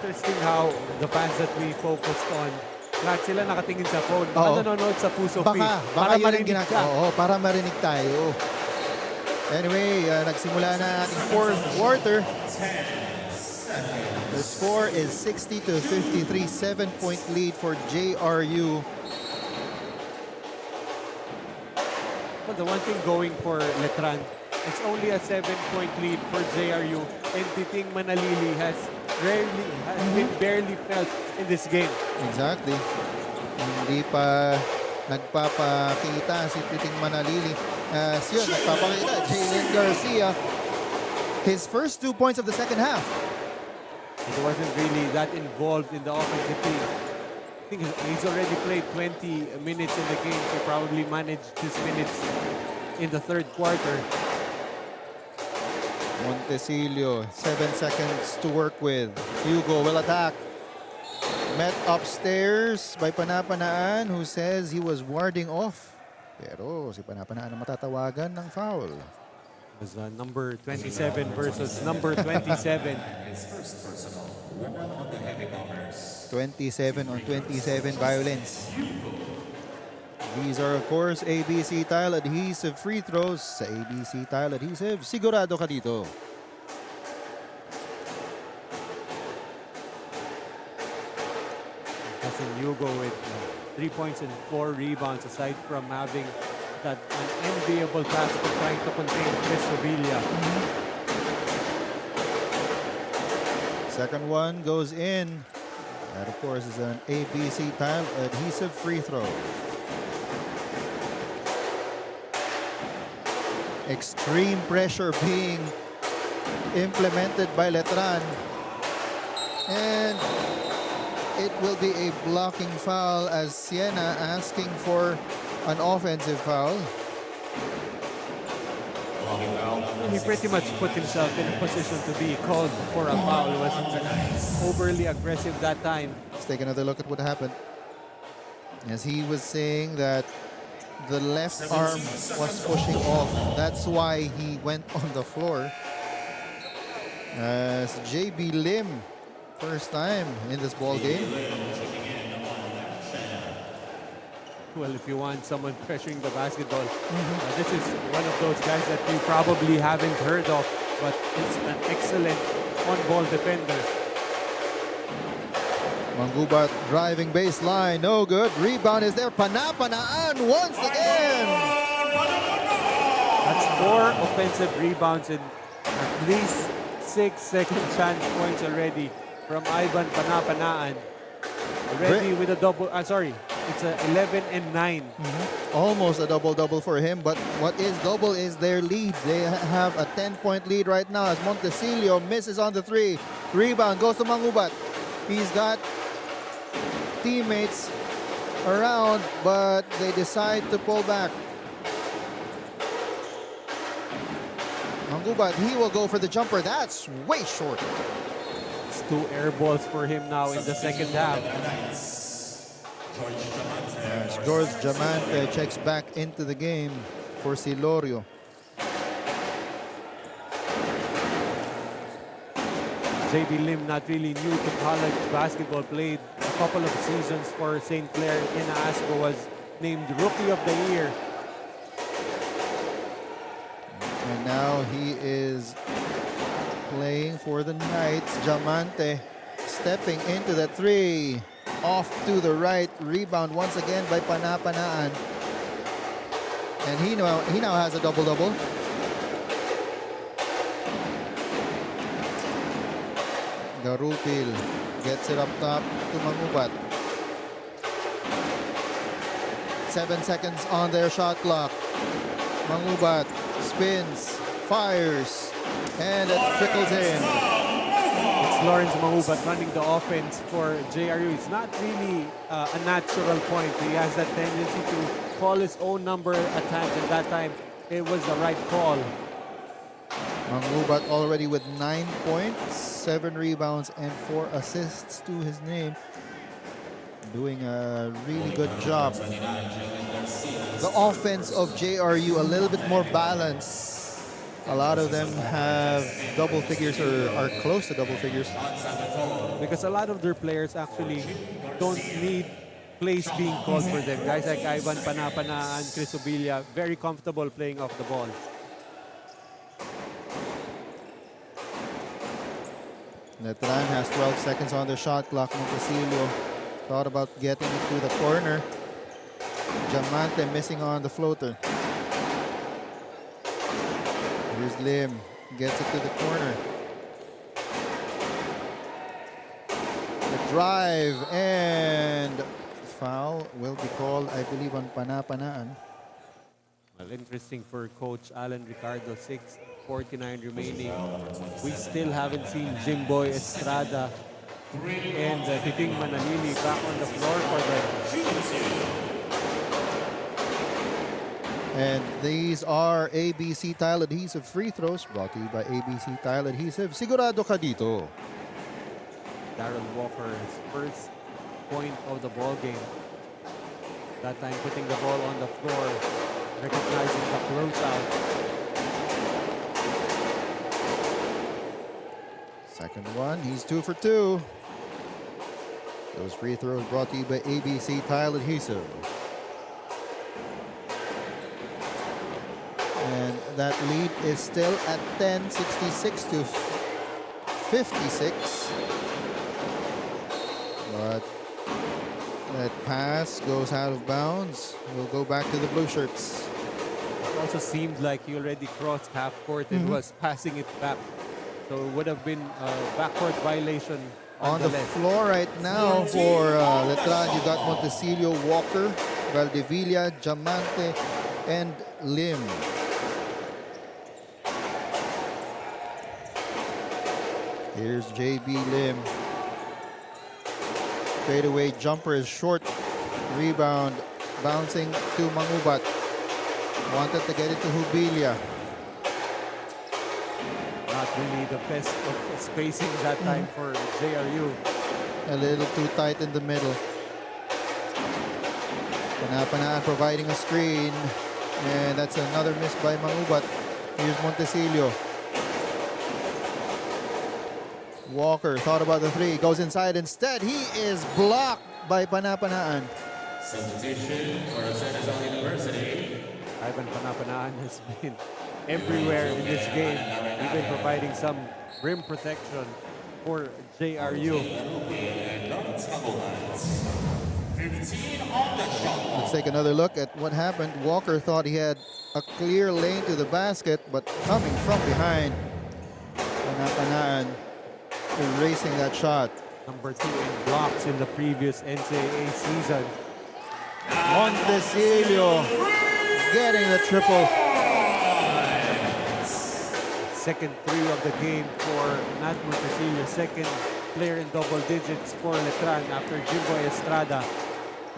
Interesting how the fans that we focused on, lahat sila nakatingin sa phone. Baka nanonood sa Puso P. Baka Para yun ang marinig ka. Oo, para marinig tayo. Anyway, nagsimula na ating fourth quarter. The score is 60 to 53, 7-point lead for JRU. But the one thing going for Letran, it's only a 7-point lead for JRU, and Titing Manalili has been barely felt in this game. Exactly. Hindi pa nagpapakita si Titing Manalili. Yun, nagpapakita, Jalen Garcia. His first 2 points of the second half. He wasn't really that involved in the offensive team. I think he's already played 20 minutes in the game, so probably managed his minutes in the third quarter. Montecillo, 7 seconds to work with. Hugo will attack. Met upstairs by Panapanaan, who says he was warding off Pero si Panapanaan ang matatawagan ng foul. It was number 27 versus number 27. 27 on 27 violence. These are, of course, ABC tile adhesive free throws. Sa ABC tile adhesive, sigurado ka dito. Justin Hugo with 3 points and 4 rebounds, aside from having that unenviable task of trying to contain Chris Sevilla. Second one goes in. That, of course, is an ABC tile adhesive free throw. Extreme pressure being implemented by Letran. And it will be a blocking foul as Siena asking for an offensive foul. He pretty much put himself in a position to be called for a foul. He was overly aggressive that time. Let's take another look at what happened. As he was saying that the left arm was pushing off. That's why he went on the floor. As JB Lim, first time in this ball game. Well, if you want someone pressuring the basketball, this is one of those guys that you probably haven't heard of, but it's an excellent on-ball defender. Manggubat driving baseline, no good. Rebound is there. Panapanaan once again. That's 4 offensive rebounds and at least 6 second chance points already from Ivan Panapanaan. Already with a double, it's a 11 and 9. Almost a double-double for him, but what is double is their lead. They have a 10-point lead right now as Montecillo misses on the 3. Rebound goes to Manggubat. He's got teammates around, but they decide to pull back. Manggubat, he will go for the jumper. That's way short. It's 2 air balls for him now in the second half. Yes, George Jamante checks back into the game for Silorio. JB Lim, not really new to college basketball, played a couple of seasons for St. Clair in Asco, was named Rookie of the Year. And now he is playing for the Knights. Jamante stepping into the 3. Off to the right. Rebound once again by Panapanaan. And he now has a double-double. Garupil gets it up top to Manggubat. 7 seconds on their shot clock. Manggubat spins, fires, and it trickles in. It's Lawrence Manggubat running the offense for JRU. It's not really a natural point. He has that tendency to call his own number at times, and that time it was the right call. Manggubat already with 9 points, 7 rebounds, and 4 assists to his name. Doing a really good job. The offense of JRU a little bit more balanced. A lot of them have double figures or are close to double figures. Because a lot of their players actually don't need plays being called for them. Guys like Ivan Panapana and Chris Sevilla, very comfortable playing off the ball. Letran has 12 seconds on the shot clock. Montecillo thought about getting it to the corner. Jamante missing on the floater. Here's Lim, gets it to the corner. The drive and foul will be called, I believe, on Panapanaan. Well, interesting for Coach Alan Ricardo, 6:49 remaining. We still haven't seen Jimboy Estrada and Titing Manalili back on the floor for them. And these are ABC Tile Adhesive free throws brought to you by ABC Tile Adhesive. Sigurado ka dito. Darrell Walker's first point of the ball game. That time putting the ball on the floor, recognizing the closeout. Second one, he's 2 for 2. Those free throws brought to you by ABC Tile Adhesive. And that lead is still at 10, 66 to 56. But that pass goes out of bounds. We'll go back to the blue shirts. It also seemed like he already crossed half court and was passing it back. So it would have been a backcourt violation On the left. floor right now for Letran, you got Montecillo, Walker, Valdevilla, Diamante, and Lim. Here's JB Lim. Fadeaway jumper is short. Rebound bouncing to Mangubat. Wanted to get it to Hubilia. Not really the best of spacing that time for JRU. A little too tight in the middle. Panapanaan providing a screen. And that's another miss by Mangubat. Here's Montecillo. Walker thought about the three, goes inside instead. He is blocked by Panapanaan. Substitution for San Jose University. Ivan Panapanaan has been everywhere in this game, even providing some rim protection for JRU. 15 on the shot. Let's take another look at what happened. Walker thought he had a clear lane to the basket, but coming from behind, Panapanaan erasing that shot. Number 2 in blocks in the previous NCAA season. Montecillo getting the triple. Second 3 of the game for Nat Montecillo. Second player in double digits for Letran after Jimbo Estrada.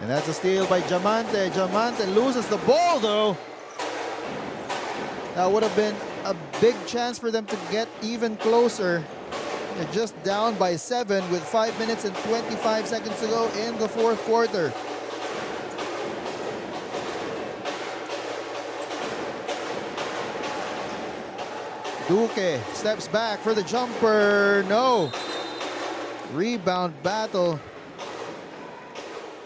And that's a steal by Diamante. Diamante loses the ball though. That would have been a big chance for them to get even closer. They're just down by 7 with 5 minutes and 25 seconds to go in the fourth quarter. Duque steps back for the jumper. No. Rebound battle.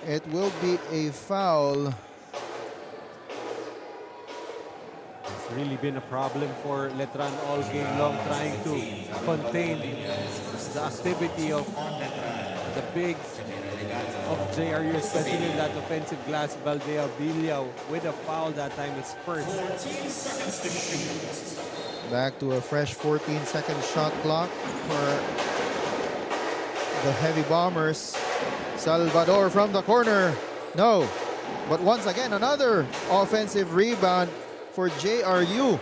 It will be a foul. It's really been a problem for Letran all game long, trying to contain the activity of the bigs of JRU, especially in that offensive glass. Valdevilla with a foul that time is first. 14 seconds to shoot. Back to a fresh 14-second shot clock for the Heavy Bombers. Salvador from the corner. No. But once again, another offensive rebound for JRU.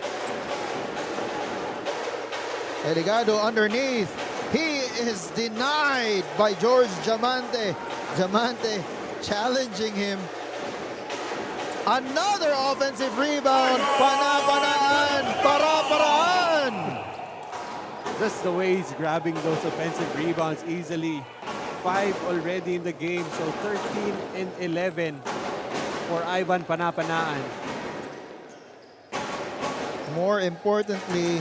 Eligado underneath. He is denied by George Diamante. Diamante challenging him. Another offensive rebound. Panapanaan. Para-paraan. Just the way he's grabbing those offensive rebounds easily. 5 already in the game, so 13 and 11 for Ivan Panapanaan. More importantly,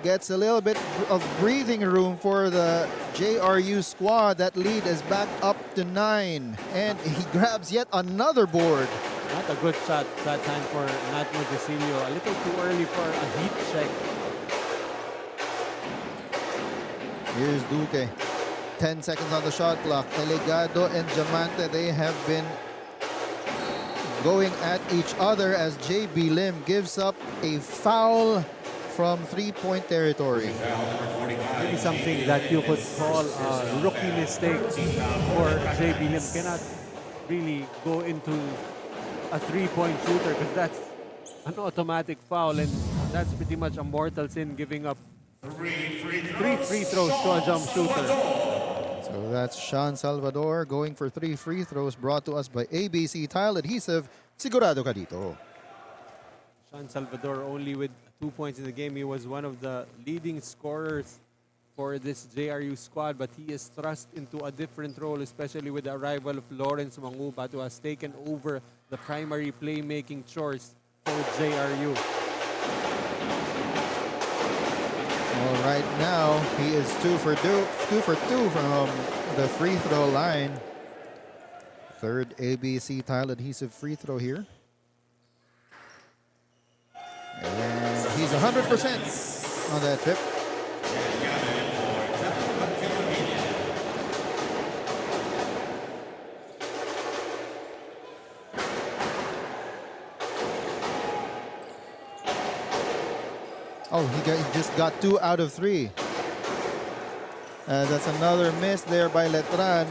gets a little bit of breathing room for the JRU squad. That lead is back up to 9. And he grabs yet another board. Not a good shot that time for Nat Montecillo. A little too early for a heat check. Here's Duque. 10 seconds on the shot clock. Eligado and Diamante, they have been going at each other as JB Lim gives up a foul from three-point territory. Maybe something that you could call a rookie mistake for JB Lim. Cannot really go into a three-point shooter because that's an automatic foul, and that's pretty much a mortal sin, giving up 3 free throws to a jump shooter. So that's Sean Salvador going for 3 free throws brought to us by ABC Tile Adhesive. Sigurado ka dito. Sean Salvador only with 2 points in the game. He was one of the leading scorers for this JRU squad, but he is thrust into a different role, especially with the arrival of Lawrence Mangubat, who has taken over the primary playmaking chores for JRU. Well, right now he is 2 for 2 from the free throw line. Third ABC tile adhesive free throw here. And he's 100% on that trip. Oh, he just got 2 out of 3. That's another miss there by Letran.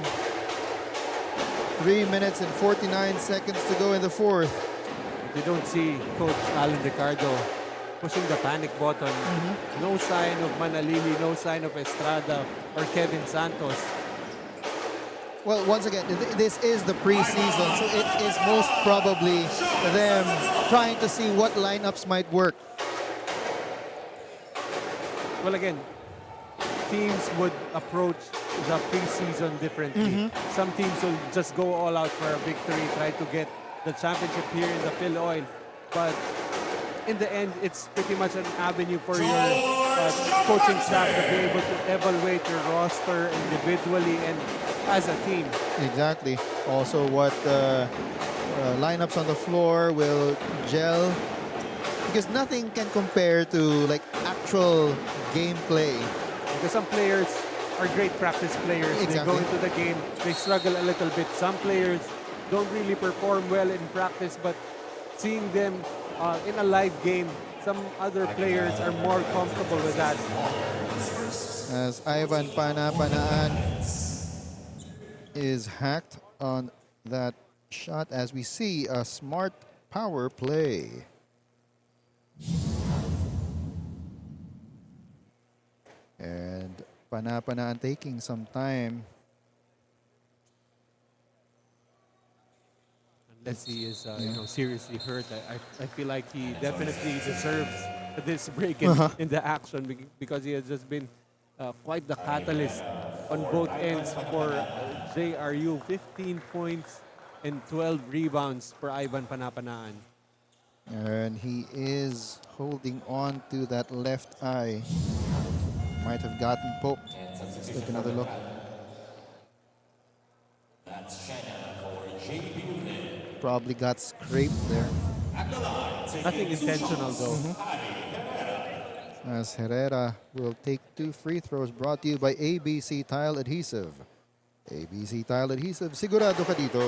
3 minutes and 49 seconds to go in the fourth. You don't see Coach Alan Ricardo pushing the panic button. No sign of Manalili, no sign of Estrada or Kevin Santos. Well, once again, this is the preseason, so it is most probably them trying to see what lineups might work. Well, again, teams would approach the preseason differently. Some teams will just go all out for a victory, try to get the championship here in the Filoil. But in the end, it's pretty much an avenue for your coaching staff to be able to evaluate your roster individually and as a team. Exactly. Also, what lineups on the floor will gel. Because nothing can compare to like actual gameplay. Because some players are great practice players. Exactly. They go into the game, they struggle a little bit. Some players don't really perform well in practice, but seeing them in a live game, some other players are more comfortable with that. As Ivan Panapanaan is hacked on that shot, as we see a smart power play. And Panapanaan taking some time. Unless he is seriously hurt, I feel like he definitely deserves this break in the action because he has just been quite the catalyst on both ends for JRU. 15 points and 12 rebounds for Ivan Panapanaan. And he is holding on to that left eye. Might have gotten poked. Let's take another look. Probably got scraped there. Nothing intentional though. As Herrera will take 2 free throws brought to you by ABC Tile Adhesive. ABC Tile Adhesive, sigurado ka dito.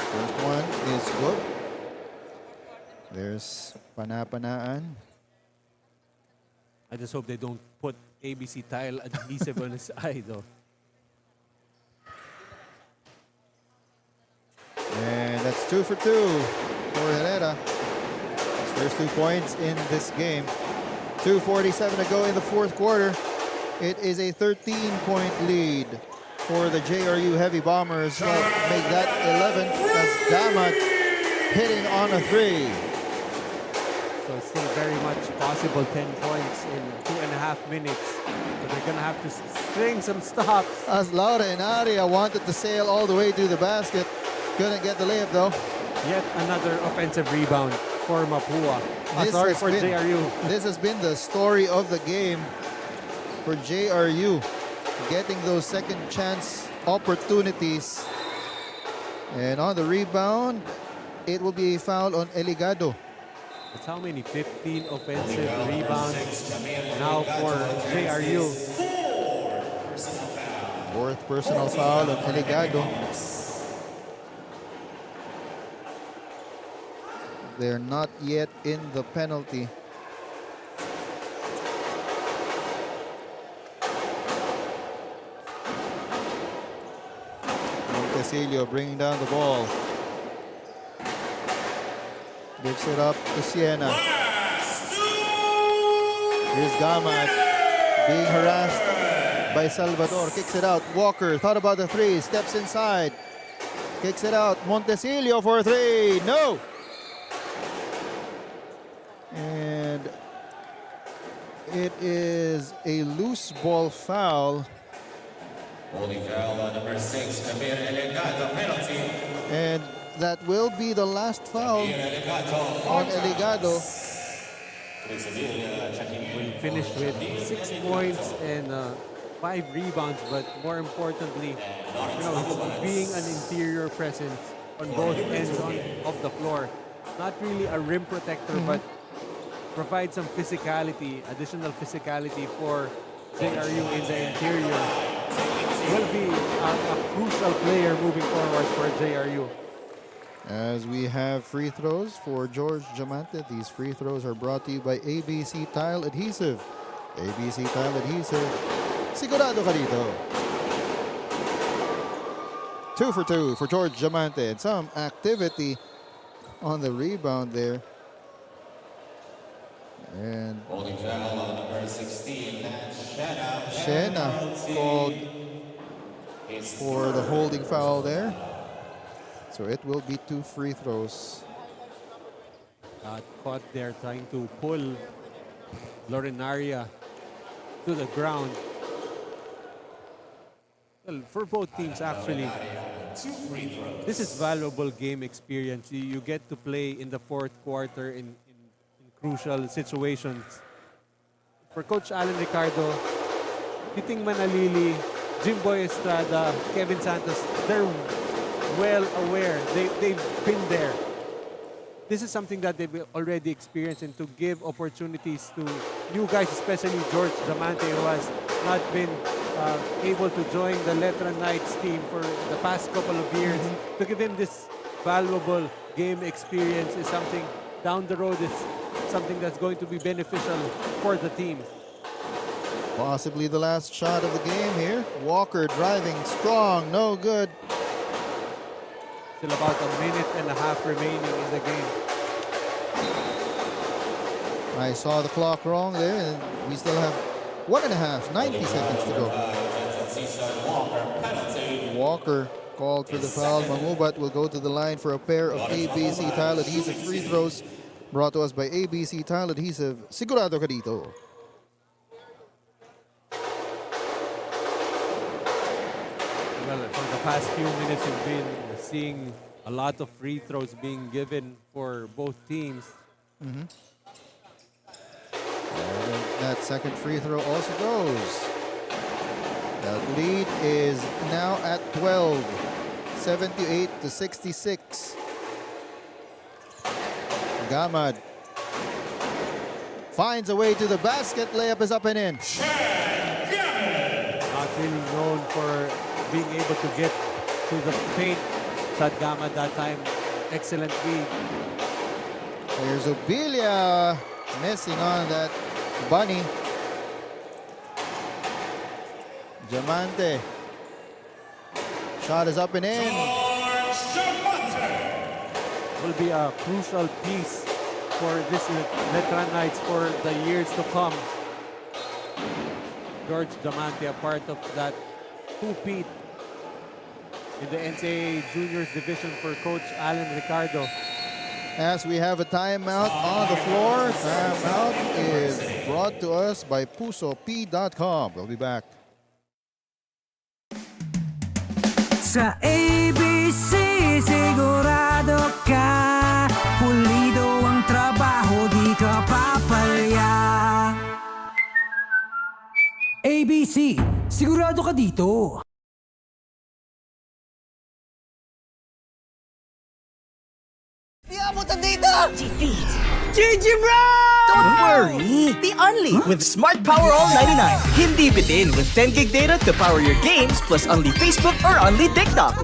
First one is good. There's Panapanaan. I just hope they don't put ABC tile adhesive on his eye though. And that's 2 for 2 for Herrera. His first 2 points in this game. 2:47 to go in the fourth quarter. It is a 13-point lead for the JRU Heavy Bombers. Well, make that 11 as Damat hitting on a 3. So it's still very much possible 10 points in 2.5 minutes. But they're gonna have to string some stops. As Laura and Aria wanted to sail all the way to the basket. Couldn't get the layup though. Yet another offensive rebound for Mapua. Sorry has for been- JRU. This has been the story of the game for JRU. Getting those second chance opportunities. And on the rebound, it will be a foul on Eligado. That's how many? 15 offensive rebounds now for JRU. Fourth personal foul on Eligado. They're not yet in the penalty. Montecillo bringing down the ball. Gives it up to Siena. Here's Gamat being harassed by Salvador. Kicks it out. Walker thought about the 3. Steps inside. Kicks it out. Montecillo for 3. No! And It is a loose ball foul. Holding foul on number 6, Kabir Elegato, penalty. And that will be the last foul on Eligado. Will finish with 6 points and 5 rebounds, but more importantly, being an interior presence on both ends of the floor. Not really a rim protector, but provide some physicality, additional physicality for JRU in the interior. Will be a crucial player moving forward for JRU. As we have free throws for George Diamante. These free throws are brought to you by ABC Tile Adhesive. ABC Tile Adhesive. Sigurado ka dito. 2 for 2 for George Diamante. And some activity on the rebound there. And Holding foul on number 16, Shena called for the holding foul there. So it will be 2 free throws. Caught there trying to pull Lorenaria to the ground. Well, for both teams actually, this is valuable game experience. You get to play in the fourth quarter in crucial situations. For Coach Alan Ricardo, Titing Manalili, Jimboy Estrada, Kevin Santos, they're well aware. They've been there. This is something that they've already experienced, and to give opportunities to new guys, especially George Diamante, who has not been able to join the Letran Knights team for the past couple of years. To give him this valuable game experience is something down the road, is something that's going to be beneficial for the team. Possibly the last shot of the game here. Walker driving strong, no good. Still about a minute and a half remaining in the game. I saw the clock wrong there, and we still have 90 seconds to go. Walker called for the foul. Mangubat will go to the line for a pair of ABC Tile Adhesive free throws brought to us by ABC Tile Adhesive. Sigurado ka dito. Well, for the past few minutes, we've been seeing a lot of free throws being given for both teams. And that second free throw also goes. That lead is now at 12, 78-66. Gamad finds a way to the basket. Layup is up and in. Not really known for being able to get to the paint. Chad Gamad that time, excellent read. There's Obilia missing on that bunny. Diamante. Shot is up and in. Will be a crucial piece for this Letran Knights for the years to come. George Diamante, a part of that two-peat in the NCAA Juniors Division for Coach Alan Ricardo. As we have a timeout on the floor. Timeout is brought to us by PusoP.com. We'll be back. Sa ABC, sigurado ka. Pulido ang trabaho, di ka papalya. ABC, sigurado ka dito. Defeat. Don't worry! The Only with Smart Power All 99. Hindi bitin with 10 gig data to power your games plus only Facebook or only TikTok.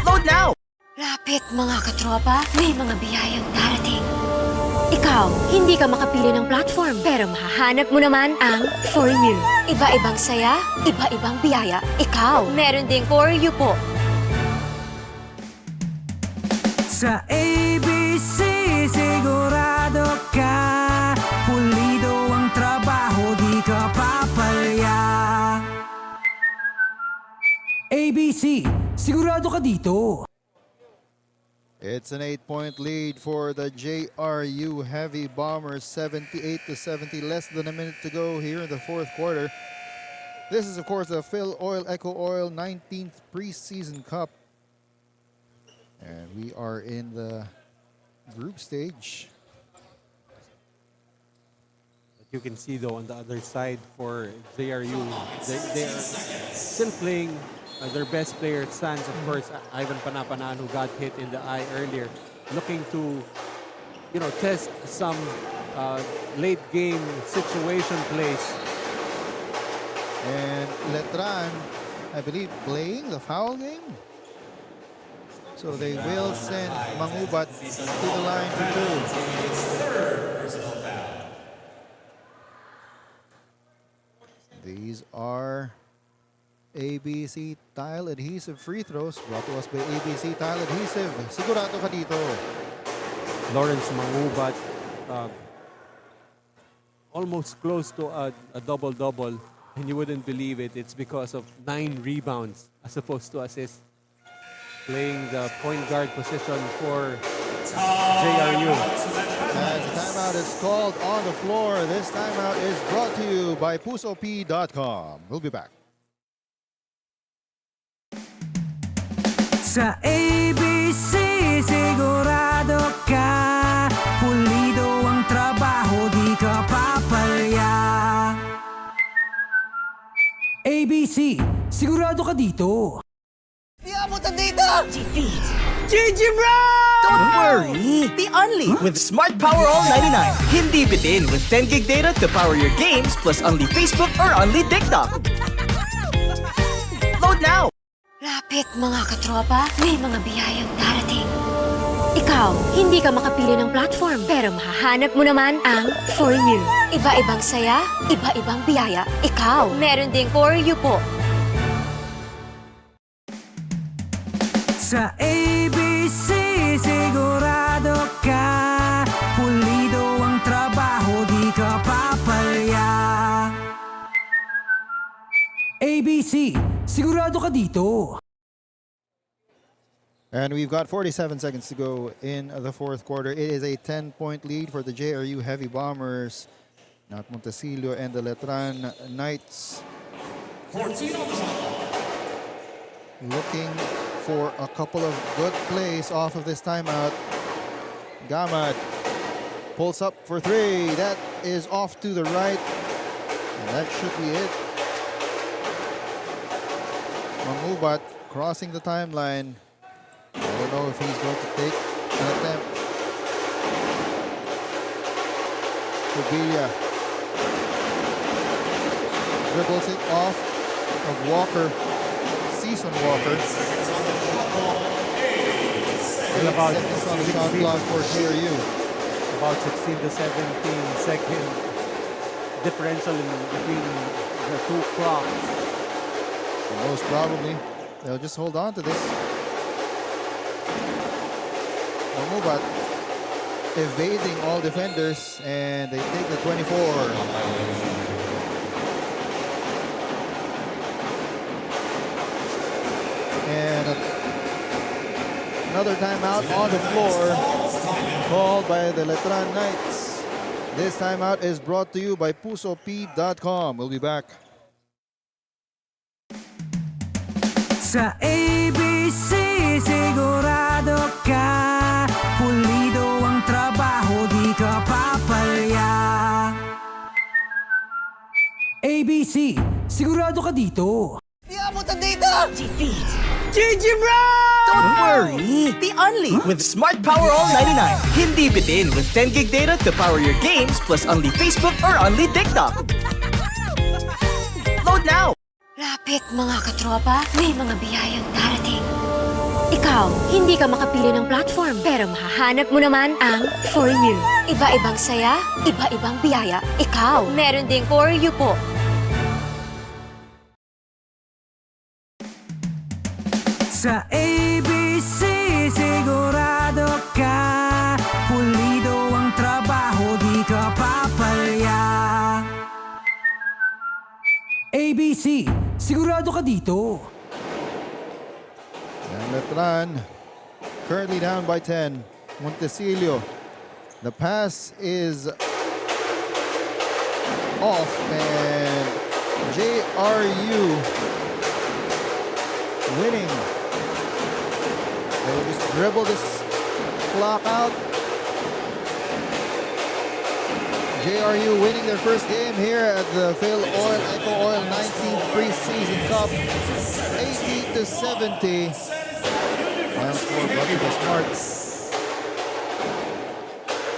Load now! Lapit mga katropa, may mga biyayang darating. Ikaw, hindi ka makapili ng platform, pero mahahanap mo naman ang For You. Iba-ibang saya, iba-ibang biyaya. Ikaw, meron ding For You po. Sa ABC, sigurado ka. Pulido ang trabaho, di ka papalya. ABC, sigurado ka dito. It's an 8-point lead for the JRU Heavy Bombers, 78-70, less than a minute to go here in the fourth quarter. This is, of course, the Filoil EcoOil 19th Preseason Cup. And we are in the group stage. You can see though on the other side for JRU, they are still playing their best player stands, of course, Ivan Panapanan, who got hit in the eye earlier, looking to, test some late game situation plays. And Letran, I believe, playing the foul game. So they will send Mangubat to the line for two. These are ABC Tile Adhesive free throws brought to us by ABC Tile Adhesive. Sigurado ka dito. Lawrence Mangubat, almost close to a double-double, and you wouldn't believe it. It's because of 9 rebounds as opposed to assists. Playing the point guard position for JRU. As the timeout is called on the floor, this timeout is brought to you by PusoP.com. We'll be back. Sa ABC, sigurado ka, pulido ang trabaho, di ka papalya. ABC, sigurado ka dito. Don't worry! The Only with Smart Power All 99. Hindi bitin with 10 gig data to power your games plus only Facebook or only TikTok. Load now! Lapit mga katropa, may mga biyayang darating. Ikaw, hindi ka makapili ng platform, pero mahahanap mo naman ang For You. Iba-ibang saya, iba-ibang biyaya. Ikaw, meron ding For You po. Sa ABC, sigurado ka, pulido ang trabaho, di ka papalya. ABC, sigurado ka dito. And we've got 47 seconds to go in the fourth quarter. It is a 10-point lead for the JRU Heavy Bombers. Not Montecillo and the Letran Knights. 14 on the shot. Looking for a couple of good plays off of this timeout. Gamad pulls up for 3. That is off to the right. And that should be it. Mangubat crossing the timeline. I don't know if he's going to take an attempt. Sevilla dribbles it off of Walker. Season Walker. Still about Seconds on the shot clock for JRU. about 16 to 17 second differential between the two clocks. Most probably, they'll just hold on to this. Mangubat evading all defenders, and they take the 24. And another timeout on the floor called by the Letran Knights. This timeout is brought to you by PusoP.com. We'll be back. Sa ABC, sigurado ka, pulido ang trabaho, di ka papalya. ABC, sigurado ka dito. Don't worry! The Only with Smart Power All 99. Hindi bitin with 10 gig data to power your games plus only Facebook or only TikTok. Load now! Lapit mga katropa, may mga biyayang darating. Ikaw, hindi ka makapili ng platform, pero mahahanap mo naman ang For You. Iba-ibang saya, iba-ibang biyaya. Ikaw, meron ding For You po. Sa ABC, sigurado ka, pulido ang trabaho, di ka papalya. ABC, sigurado ka dito. And Letran currently down by 10. Montecillo. The pass is off, and JRU winning. They will just dribble this clock out. JRU winning their first game here at the Filoil EcoOil 19th Preseason Cup, 80-70. Final score brought to you by Smart.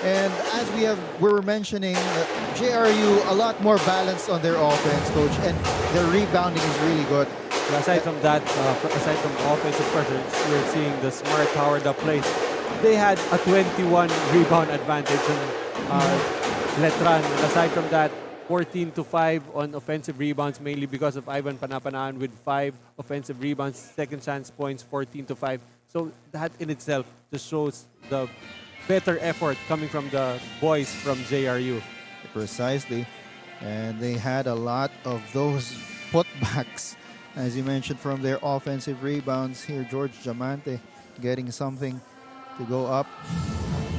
And as we were mentioning, JRU a lot more balanced on their offense, coach, and their rebounding is really good. Aside from that, aside from offensive pressure, we're seeing the Smart powered up plays. They had a 21 rebound advantage on Letran. And aside from that, 14-5 on offensive rebounds, mainly because of Ivan Panapanaan with 5 offensive rebounds, second chance points, 14-5. So that in itself just shows the better effort coming from the boys from JRU. Precisely. And they had a lot of those putbacks, as you mentioned, from their offensive rebounds. Here, George Diamante getting something to go up.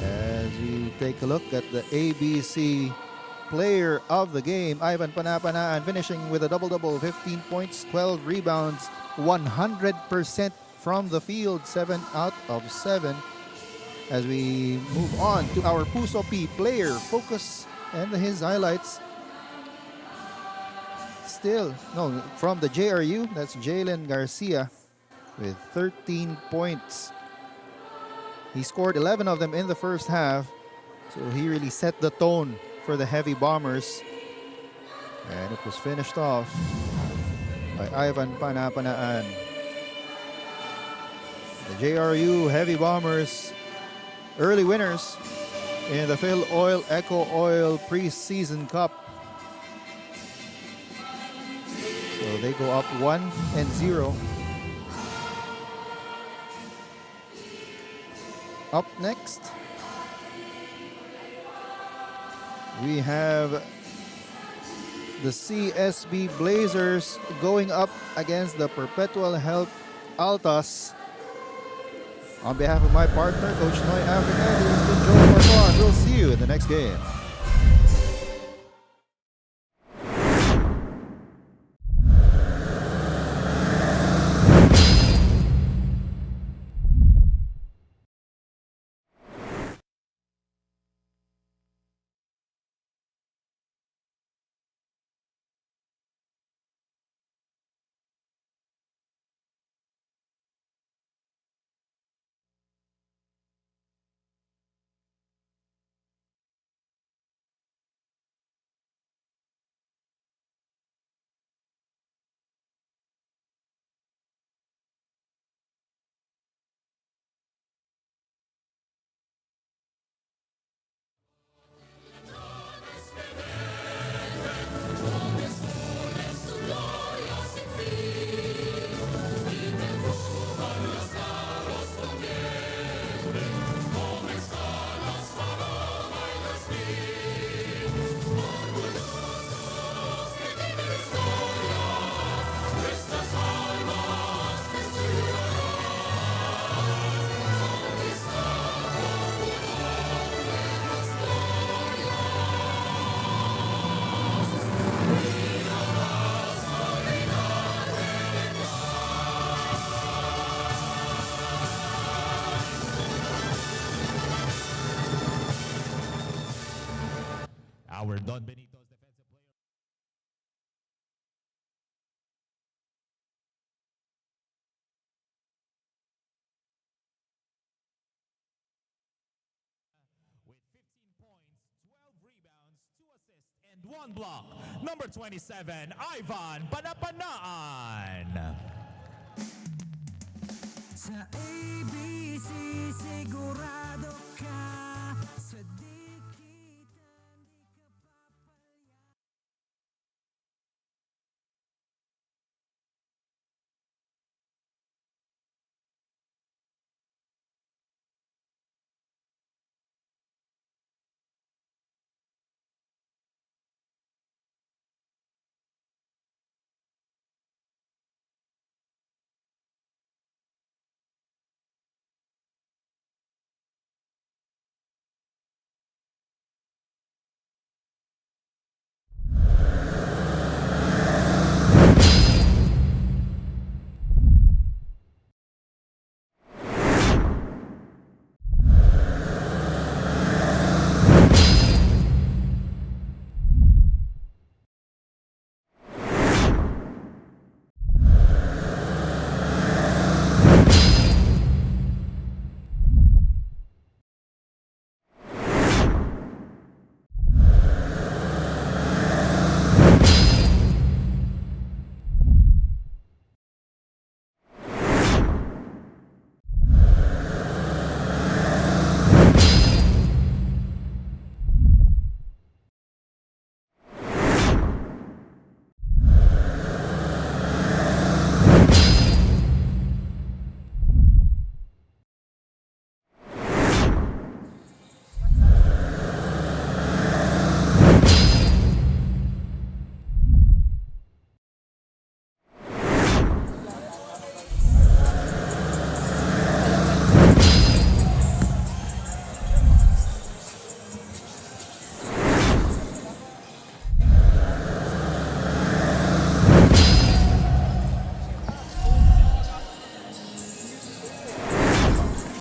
As we take a look at the ABC player of the game, Ivan Panapanaan, finishing with a double-double, 15 points, 12 rebounds, 100% from the field, 7 out of 7. As we move on to our Puso P player focus and his highlights. Still, no, from the JRU, that's Jalen Garcia with 13 points. He scored 11 of them in the first half, so he really set the tone for the Heavy Bombers. And it was finished off by Ivan Panapanaan. The JRU Heavy Bombers, early winners in the Filoil EcoOil Preseason Cup. So they go up 1-0. Up next, we have the CSB Blazers going up against the Perpetual Health Altas. On behalf of my partner, Coach Noy Africa, this has been Joe Marcon. We'll see you in the next game. Our Don Benito's defensive player. With 15 points, 12 rebounds, 2 assists, and 1 block. Number 27, Ivan Panapanaan. Sa ABC sigurado ka.